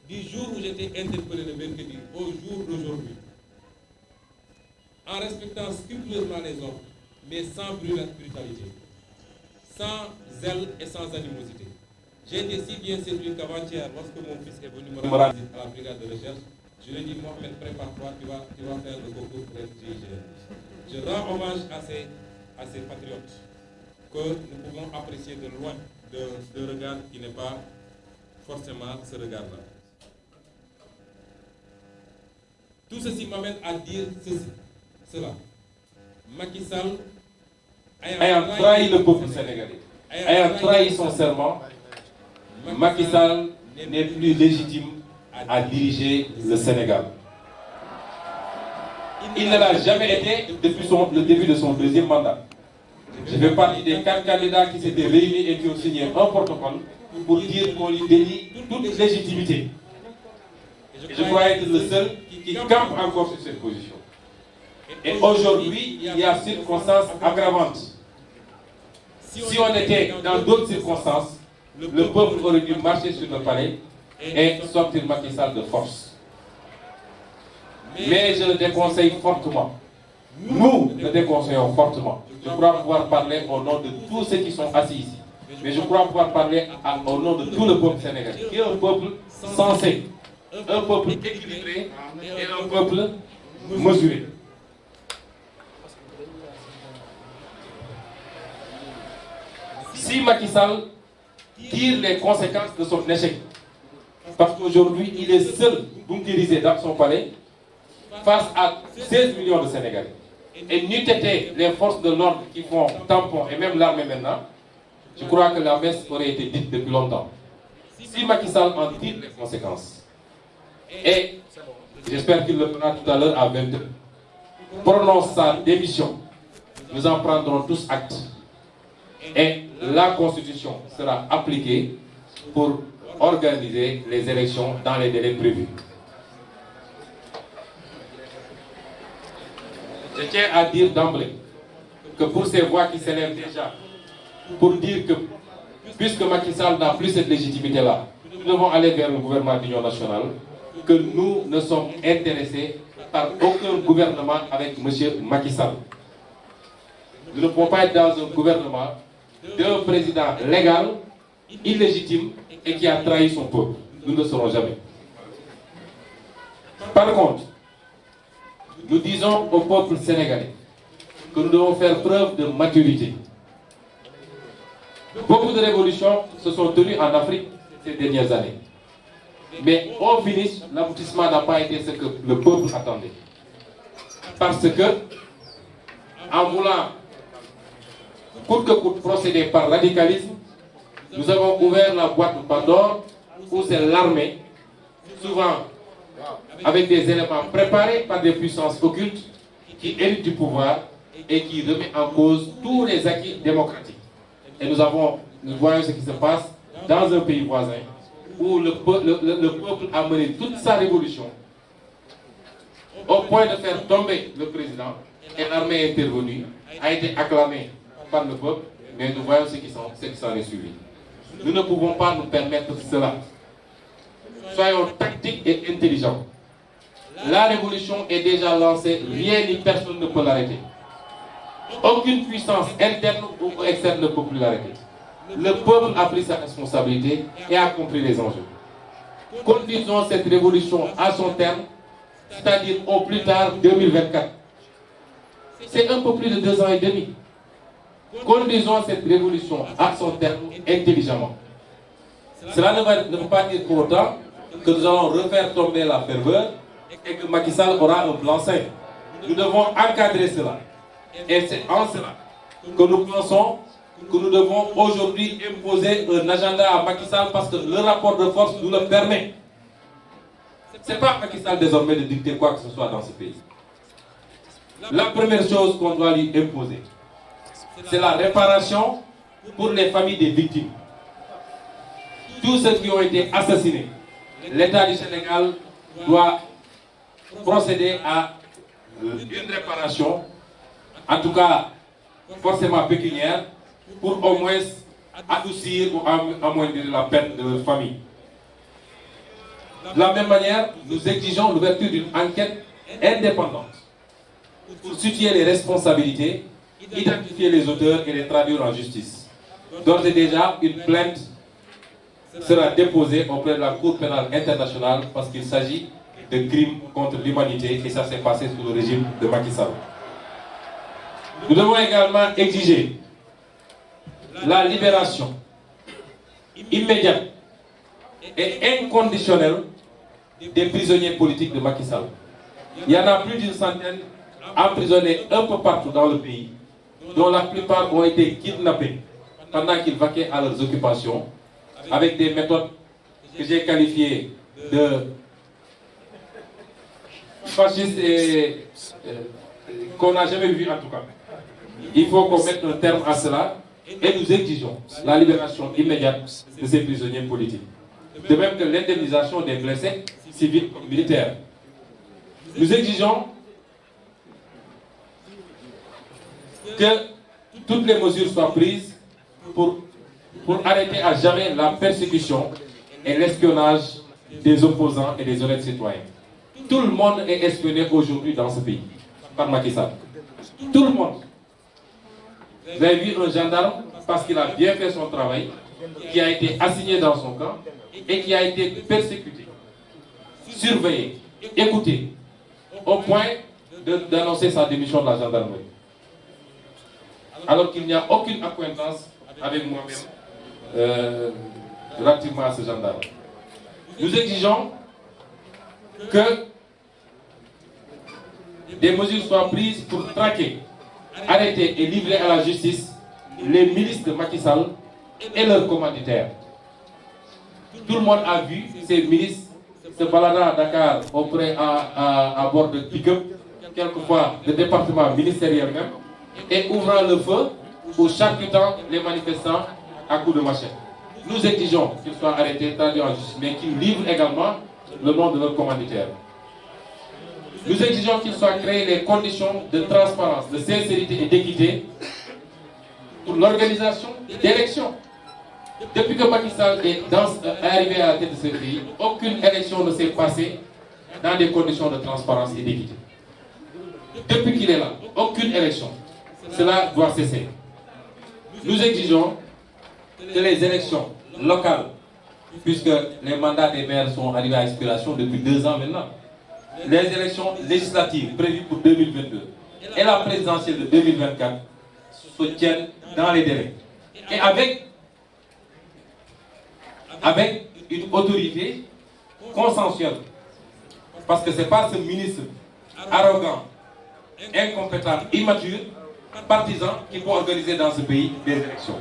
Du jour où j'étais interpellé le mercredi au jour d'aujourd'hui, en respectant scrupuleusement les ordres, mais sans brutalité, sans zèle et sans animosité. J'ai été si bien séduit qu'avant-hier, lorsque mon fils est venu me rendre à la brigade de recherche, je lui ai dit, Mohamed, prépare-toi, tu vas faire le concours pour être GIGN. Je rends hommage à ces patriotes que nous pouvons apprécier de loin, de regard qui n'est pas forcément ce regard-là. Tout ceci m'amène à dire cela. Macky Sall ayant trahi le peuple sénégalais, ayant trahi son serment, Macky Sall n'est plus légitime à diriger le Sénégal. Il ne l'a jamais été depuis le début de son deuxième mandat. Je fais partie des 4 candidats qui s'étaient réunis et qui ont signé un protocole pour dire qu'on lui dénie toute légitimité. Et je crois être le seul qui campe encore sur cette position. Et aujourd'hui, il y a circonstances aggravantes. Si on était dans d'autres circonstances, le peuple aurait dû marcher sur le palais et sortir Macky Sall de force. Mais je le déconseille fortement. Nous le déconseillons fortement. Je crois pouvoir parler au nom de tous ceux qui sont assis ici. Mais je crois pouvoir parler au nom de tout le peuple sénégalais, qui est un peuple sensé, un peuple équilibré et un peuple mesuré. Si Macky Sall tire les conséquences de son échec, parce qu'aujourd'hui il est seul bunkérisé dans son palais face à 16 millions de Sénégalais, et n'eût été les forces de l'ordre qui font tampon, et même l'armée maintenant, je crois que la messe aurait été dite depuis longtemps. Si Macky Sall en tire les conséquences, et j'espère qu'il le fera tout à l'heure à 22, prononce sa démission, nous en prendrons tous acte. Et la Constitution sera appliquée pour organiser les élections dans les délais prévus. Je tiens à dire d'emblée que pour ces voix qui s'élèvent déjà, pour dire que puisque Macky Sall n'a plus cette légitimité-là, nous devons aller vers le gouvernement d'union nationale, que nous ne sommes intéressés par aucun gouvernement avec M. Macky Sall. Nous ne pouvons pas être dans un gouvernement d'un président légal, illégitime et qui a trahi son peuple. Nous ne le saurons jamais. Par contre, nous disons au peuple sénégalais que nous devons faire preuve de maturité. Beaucoup de révolutions se sont tenues en Afrique ces dernières années. Mais au finish, l'aboutissement n'a pas été ce que le peuple attendait. Parce que, en voulant coûte que coûte procéder par radicalisme, nous avons ouvert la boîte de Pandore où c'est l'armée, souvent avec des éléments préparés par des puissances occultes qui héritent du pouvoir et qui remet en cause tous les acquis démocratiques. Et nous voyons ce qui se passe dans un pays voisin où le peuple a mené toute sa révolution au point de faire tomber le président et l'armée est intervenue, a été acclamée par le peuple, mais nous voyons ce qui s'en est suivi. Nous ne pouvons pas nous permettre cela. Soyons tactiques et intelligents. La révolution est déjà lancée, rien ni personne ne peut l'arrêter. Aucune puissance interne ou externe ne peut plus l'arrêter. Le peuple a pris sa responsabilité et a compris les enjeux. Conduisons cette révolution à son terme, c'est-à-dire au plus tard 2024. C'est un peu plus de 2 ans et demi. Conduisons cette révolution à son terme intelligemment. Cela ne veut pas dire pour autant que nous allons refaire tomber la ferveur et que Macky Sall aura un blanc-seing. Nous devons encadrer cela. Et c'est en cela que nous pensons que nous devons aujourd'hui imposer un agenda à Macky Sall parce que le rapport de force nous le permet. Ce n'est pas à Macky Sall désormais de dicter quoi que ce soit dans ce pays. La première chose qu'on doit lui imposer, c'est la réparation pour les familles des victimes. Tous ceux qui ont été assassinés, l'État du Sénégal doit procéder à une réparation, en tout cas forcément pécuniaire, pour au moins adoucir ou amoindrir la peine de leur famille. De la même manière, nous exigeons l'ouverture d'une enquête indépendante pour situer les responsabilités, identifier les auteurs et les traduire en justice. D'ores et déjà, une plainte sera déposée auprès de la Cour pénale internationale parce qu'il s'agit de crimes contre l'humanité et ça s'est passé sous le régime de Macky Sall. Nous devons également exiger la libération immédiate et inconditionnelle des prisonniers politiques de Macky Sall. Il y en a plus d'une centaine emprisonnés un peu partout dans le pays, dont la plupart ont été kidnappés pendant qu'ils vaquaient à leurs occupations, avec des méthodes que j'ai qualifiées de fascistes et qu'on n'a jamais vues en tout cas. Il faut qu'on mette un terme à cela et nous exigeons la libération immédiate de ces prisonniers politiques. De même que l'indemnisation des blessés civils comme militaires. Nous exigeons que toutes les mesures soient prises pour arrêter à jamais la persécution et l'espionnage des opposants et des honnêtes citoyens. Tout le monde est espionné aujourd'hui dans ce pays par Macky Sall. Tout le monde. Vous avez vu un gendarme, parce qu'il a bien fait son travail, qui a été assigné dans son camp et qui a été persécuté, surveillé, écouté, au point d'annoncer sa démission de la gendarmerie. Alors qu'il n'y a aucune acquaintance avec moi-même relativement à ce gendarme. Nous exigeons que des mesures soient prises pour traquer, arrêter et livrer à la justice les milices de Macky Sall et leurs commanditaires. Tout le monde a vu ces milices se baladant à Dakar à bord de pick-up, quelquefois de départements ministériels même, et ouvrant le feu ou charcutant les manifestants à coups de machette. Nous exigeons qu'ils soient arrêtés, traduits en justice, mais qu'ils livrent également le nom de leurs commanditaires. Nous exigeons qu'il soit créé les conditions de transparence, de sincérité et d'équité pour l'organisation d'élections. Depuis que Macky Sall est arrivé à la tête de ce pays, aucune élection ne s'est passée dans des conditions de transparence et d'équité. Depuis qu'il est là, aucune élection. Cela doit cesser. Nous exigeons que les élections locales, puisque les mandats des maires sont arrivés à expiration depuis 2 ans maintenant, les élections législatives prévues pour 2022 et la présidentielle de 2024 se tiennent dans les délais. Et avec une autorité consensuelle. Parce que ce n'est pas ce ministre arrogant, incompétent, immature, partisan qui peut organiser dans ce pays des élections.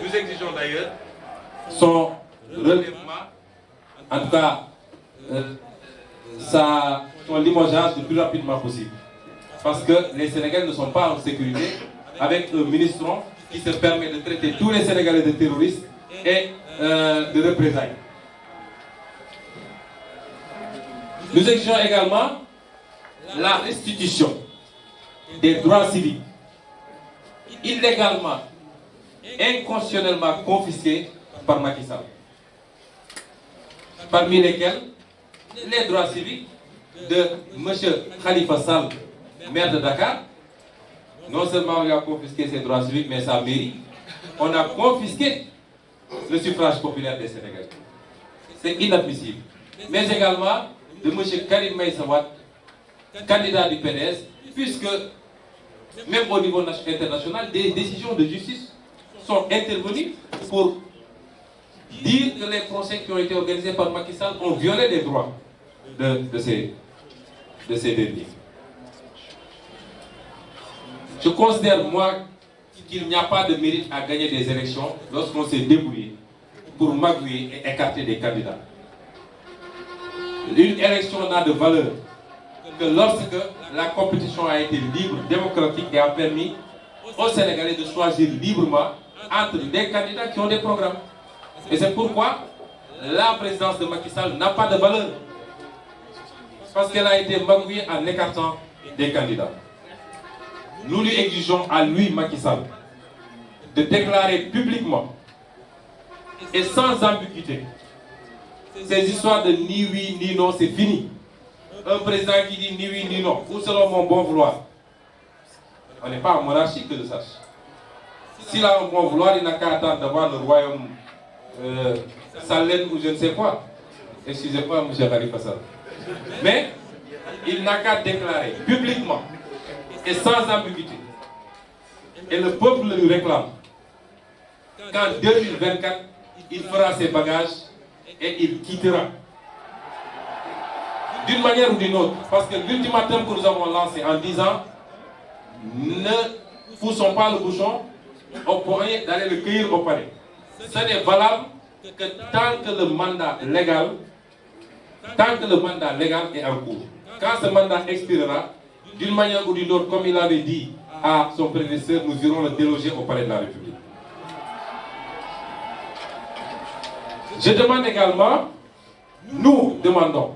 Nous exigeons d'ailleurs son relèvement, en tout cas son limogeage le plus rapidement possible. Parce que les Sénégalais ne sont pas en sécurité avec un ministron qui se permet de traiter tous les Sénégalais de terroristes et de représailles. Nous exigeons également la restitution des droits civiques illégalement, inconstitutionnellement confisqués par Macky Sall. Parmi lesquels les droits civiques de M. Khalifa Sall, maire de Dakar. Non seulement on lui a confisqué ses droits civiques, mais sa mairie. On a confisqué le suffrage populaire des Sénégalais. C'est inadmissible. Mais également de M. Karim Meïssa Wade, candidat du PDS, puisque même au niveau international, des décisions de justice sont intervenues pour dire que les procès qui ont été organisés par Macky Sall ont violé les droits de ces derniers. Je considère, moi, qu'il n'y a pas de mérite à gagner des élections lorsqu'on s'est débrouillé pour magouiller et écarter des candidats. Une élection n'a de valeur que lorsque la compétition a été libre, démocratique et a permis aux Sénégalais de choisir librement entre des candidats qui ont des programmes. Et c'est pourquoi la présidence de Macky Sall n'a pas de valeur. Parce qu'elle a été magouillée en écartant des candidats. Nous lui exigeons à lui, Macky Sall, de déclarer publiquement et sans ambiguïté ces histoires de ni oui ni non, c'est fini. Un président qui dit ni oui ni non, ou selon mon bon vouloir. On n'est pas en monarchie, que je sache. S'il a un bon vouloir, il n'a qu'à attendre d'avoir le royaume Salène ou je ne sais quoi. Excusez-moi, M. Khalifa Sall. Mais il n'a qu'à déclarer publiquement et sans ambiguïté. Et le peuple le lui réclame. Qu'en 2024, il fera ses bagages et il quittera. D'une manière ou d'une autre. Parce que l'ultimatum que nous avons lancé en disant ne poussons pas le bouchon au point d'aller le cueillir au palais. Ce n'est valable que tant que le mandat légal est en cours. Quand ce mandat expirera, d'une manière ou d'une autre, comme il avait dit à son prédécesseur, nous irons le déloger au palais de la République. Je demande également, nous demandons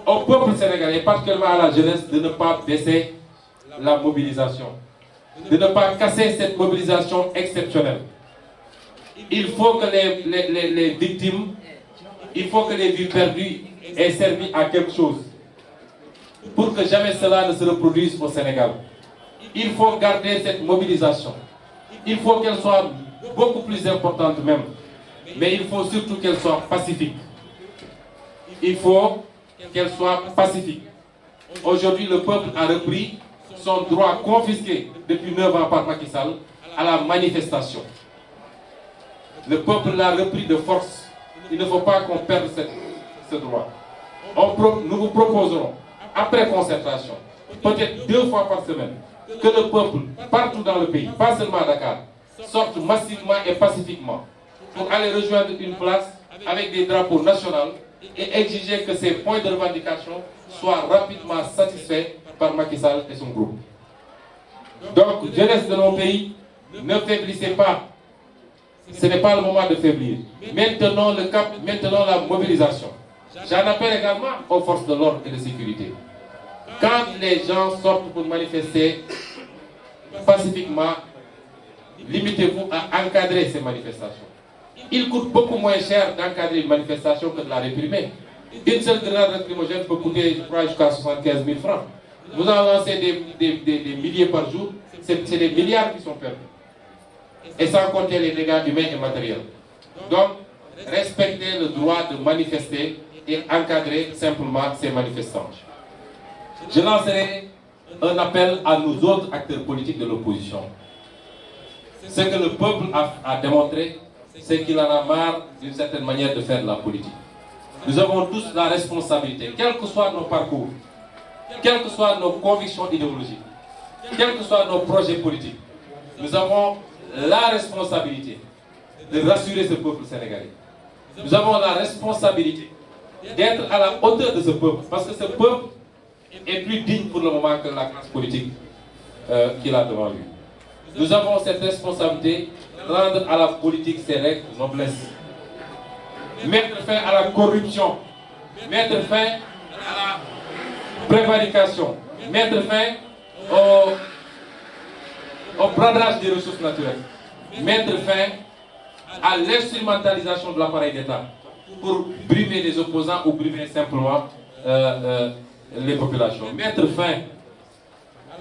au peuple sénégalais, particulièrement à la jeunesse, de ne pas baisser la mobilisation, de ne pas casser cette mobilisation exceptionnelle. Il faut que les victimes, il faut que les vies perdues aient servi à quelque chose pour que jamais cela ne se reproduise au Sénégal. Il faut garder cette mobilisation. Il faut qu'elle soit beaucoup plus importante même. Mais il faut surtout qu'elle soit pacifique. Il faut qu'elle soit pacifique. Aujourd'hui, le peuple a repris son droit confisqué depuis 9 ans par Macky Sall à la manifestation. Le peuple l'a repris de force. Il ne faut pas qu'on perde ce droit. Nous vous proposerons, après concertation, peut-être 2 fois par semaine, que le peuple, partout dans le pays, pas seulement à Dakar, sorte massivement et pacifiquement pour aller rejoindre une place avec des drapeaux nationaux et exiger que ces points de revendication soient rapidement satisfaits par Macky Sall et son groupe. Donc, jeunesse de nos pays, ne faiblissez pas. Ce n'est pas le moment de faiblir. Maintenant le cap, maintenant la mobilisation. J'en appelle également aux forces de l'ordre et de sécurité. Quand les gens sortent pour manifester pacifiquement, limitez-vous à encadrer ces manifestations. Il coûte beaucoup moins cher d'encadrer une manifestation que de la réprimer. Une seule grenade lacrymogène peut coûter, je crois, jusqu'à 75 000 francs. vous en lancez des milliers par jour, c'est des milliards qui sont perdus. Et sans compter les dégâts humains et matériels. Donc, respectez le droit de manifester et encadrer simplement ces manifestants. Je lancerai un appel à nous autres acteurs politiques de l'opposition. Ce que le peuple a démontré, c'est qu'il en a marre d'une certaine manière de faire de la politique. Nous avons tous la responsabilité, quels que soient nos parcours, quelles que soient nos convictions idéologiques, quels que soient nos projets politiques, nous avons la responsabilité de rassurer ce peuple sénégalais. Nous avons la responsabilité d'être à la hauteur de ce peuple, parce que ce peuple est plus digne pour le moment que la classe politique qu'il a devant lui. Nous avons cette responsabilité de rendre à la politique ses règles de noblesse, mettre fin à la corruption, mettre fin à la prévarication, mettre fin au bradage des ressources naturelles, mettre fin à l'instrumentalisation de l'appareil d'État pour brimer les opposants ou brimer simplement les populations, mettre fin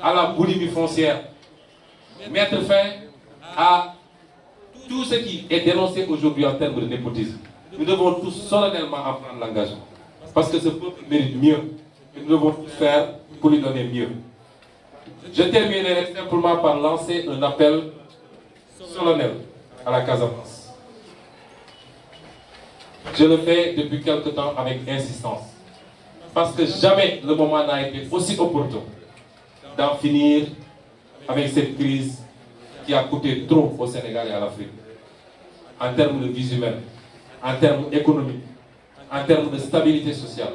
à la boulimie foncière, mettre fin à tout ce qui est dénoncé aujourd'hui en termes de népotisme. Nous devons tous solennellement en prendre l'engagement, parce que ce peuple mérite mieux, et nous devons tout faire pour lui donner mieux. Je terminerai simplement par lancer un appel solennel à la Casamance. Je le fais depuis quelque temps avec insistance, parce que jamais le moment n'a été aussi opportun d'en finir avec cette crise qui a coûté trop au Sénégal et à l'Afrique, en termes de vies humaines, en termes économiques, en termes de stabilité sociale.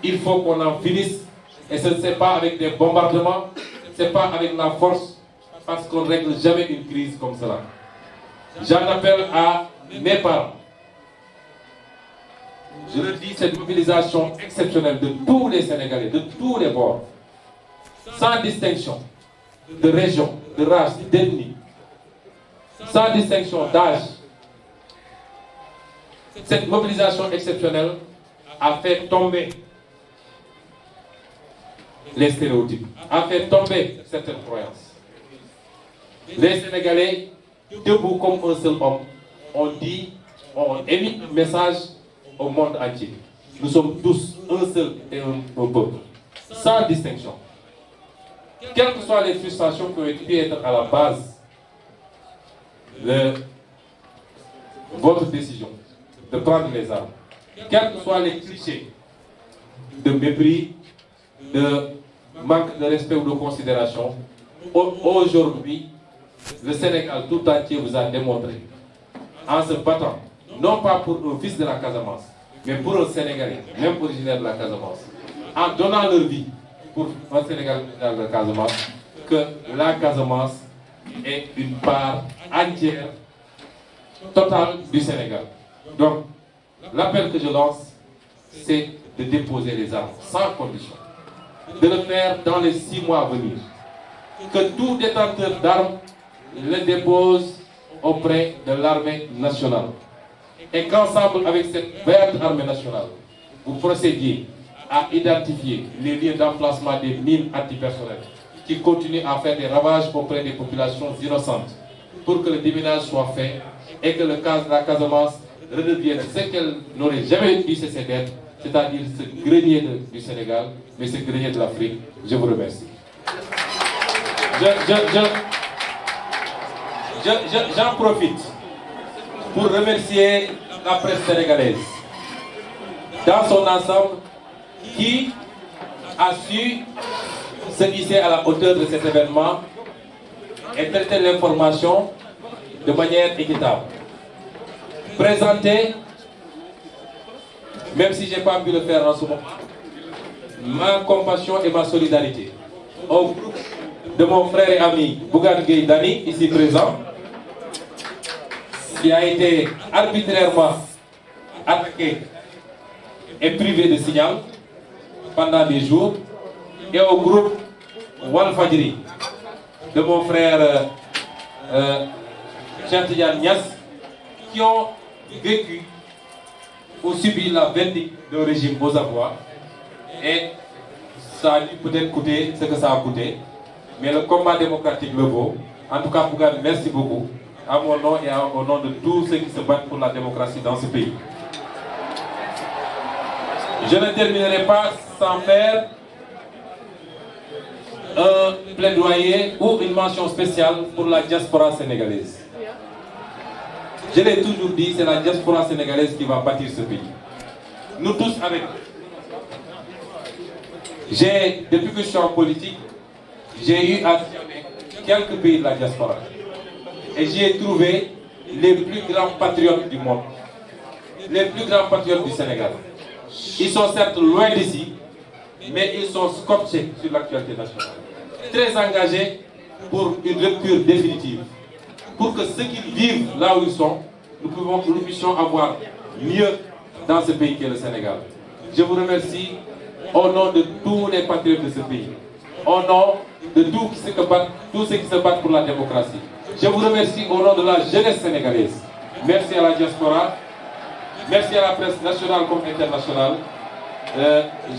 Il faut qu'on en finisse, et ce n'est pas avec des bombardements, ce n'est pas avec la force, parce qu'on ne règle jamais une crise comme cela. J'en appelle à mes parents. Je le dis, cette mobilisation exceptionnelle de tous les Sénégalais, de tous les bords, sans distinction de région, de race, d'ethnie, sans distinction d'âge. Cette mobilisation exceptionnelle a fait tomber les stéréotypes, a fait tomber certaines croyances. Les Sénégalais, debout comme un seul homme, ont émis un message au monde entier. Nous sommes tous un seul et un peuple, sans distinction. Quelles que soient les frustrations qui ont pu être à la base de votre décision de prendre les armes, quels que soient les clichés de mépris, de manque de respect ou de considération, aujourd'hui, le Sénégal tout entier vous a démontré, en se battant, non pas pour un fils de la Casamance, mais pour un Sénégalais, même originaire de la Casamance, en donnant leur vie pour un Sénégalais de la Casamance, que la Casamance est une part entière, totale du Sénégal. Donc, l'appel que je lance, c'est de déposer les armes sans condition, de le faire dans les 6 mois à venir, que tout détenteur d'armes le dépose auprès de l'armée nationale, et qu'ensemble avec cette verte armée nationale, vous procédiez à identifier les lieux d'emplacement des mines antipersonnelles qui continuent à faire des ravages auprès des populations innocentes, pour que le déminage soit fait et que la Casamance redevienne ce qu'elle n'aurait jamais dû cesser d'être, c'est-à-dire ce grenier du Sénégal, mais ce grenier de l'Afrique. Je vous remercie. J'en profite pour remercier la presse sénégalaise dans son ensemble qui a su se hisser à la hauteur de cet événement et traiter l'information de manière équitable. Présenter, même si je n'ai pas pu le faire en ce moment, ma compassion et ma solidarité au groupe de mon frère et ami Bougane Gueye Dany, ici présent, qui a été arbitrairement attaqué et privé de signal pendant des jours, et au groupe Walfadjri de mon frère Cheikh Tidiane Niass, qui ont vécu ou subi la verdict d'un régime aux abois, et ça a dû peut-être coûter ce que ça a coûté, mais le combat démocratique le vaut. En tout cas, Bougane, merci beaucoup, à mon nom et au nom de tous ceux qui se battent pour la démocratie dans ce pays. Je ne terminerai pas sans faire un plaidoyer ou une mention spéciale pour la diaspora sénégalaise. Je l'ai toujours dit, c'est la diaspora sénégalaise qui va bâtir ce pays. Nous tous avec nous. Depuis que je suis en politique, j'ai eu à sillonner quelques pays de la diaspora. Et j'y ai trouvé les plus grands patriotes du monde. Les plus grands patriotes du Sénégal. Ils sont certes loin d'ici, mais ils sont scotchés sur l'actualité nationale. Très engagés pour une rupture définitive. Pour que ceux qui vivent là où ils sont, nous puissions avoir mieux dans ce pays qu'est le Sénégal. Je vous remercie au nom de tous les patriotes de ce pays, au nom de tous ceux qui se battent pour la démocratie. Je vous remercie au nom de la jeunesse sénégalaise. Merci à la diaspora, merci à la presse nationale comme internationale.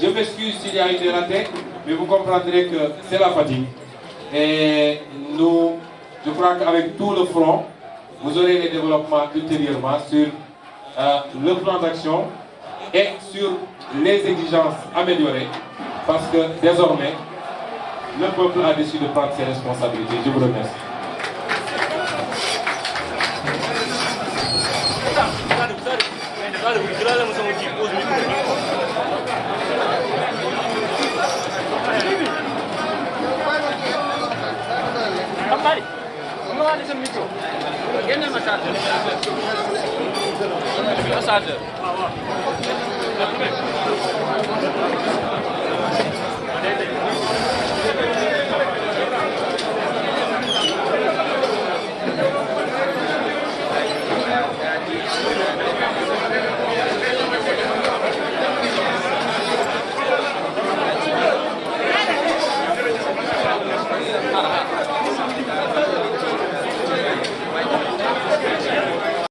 Je m'excuse s'il y a une ratée, mais vous comprendrez que c'est la fatigue. Et je crois qu'avec tout le front, vous aurez les développements ultérieurement sur le plan d'action et sur les exigences améliorées, parce que désormais, le peuple a décidé de prendre ses responsabilités. Je vous remercie. Massage.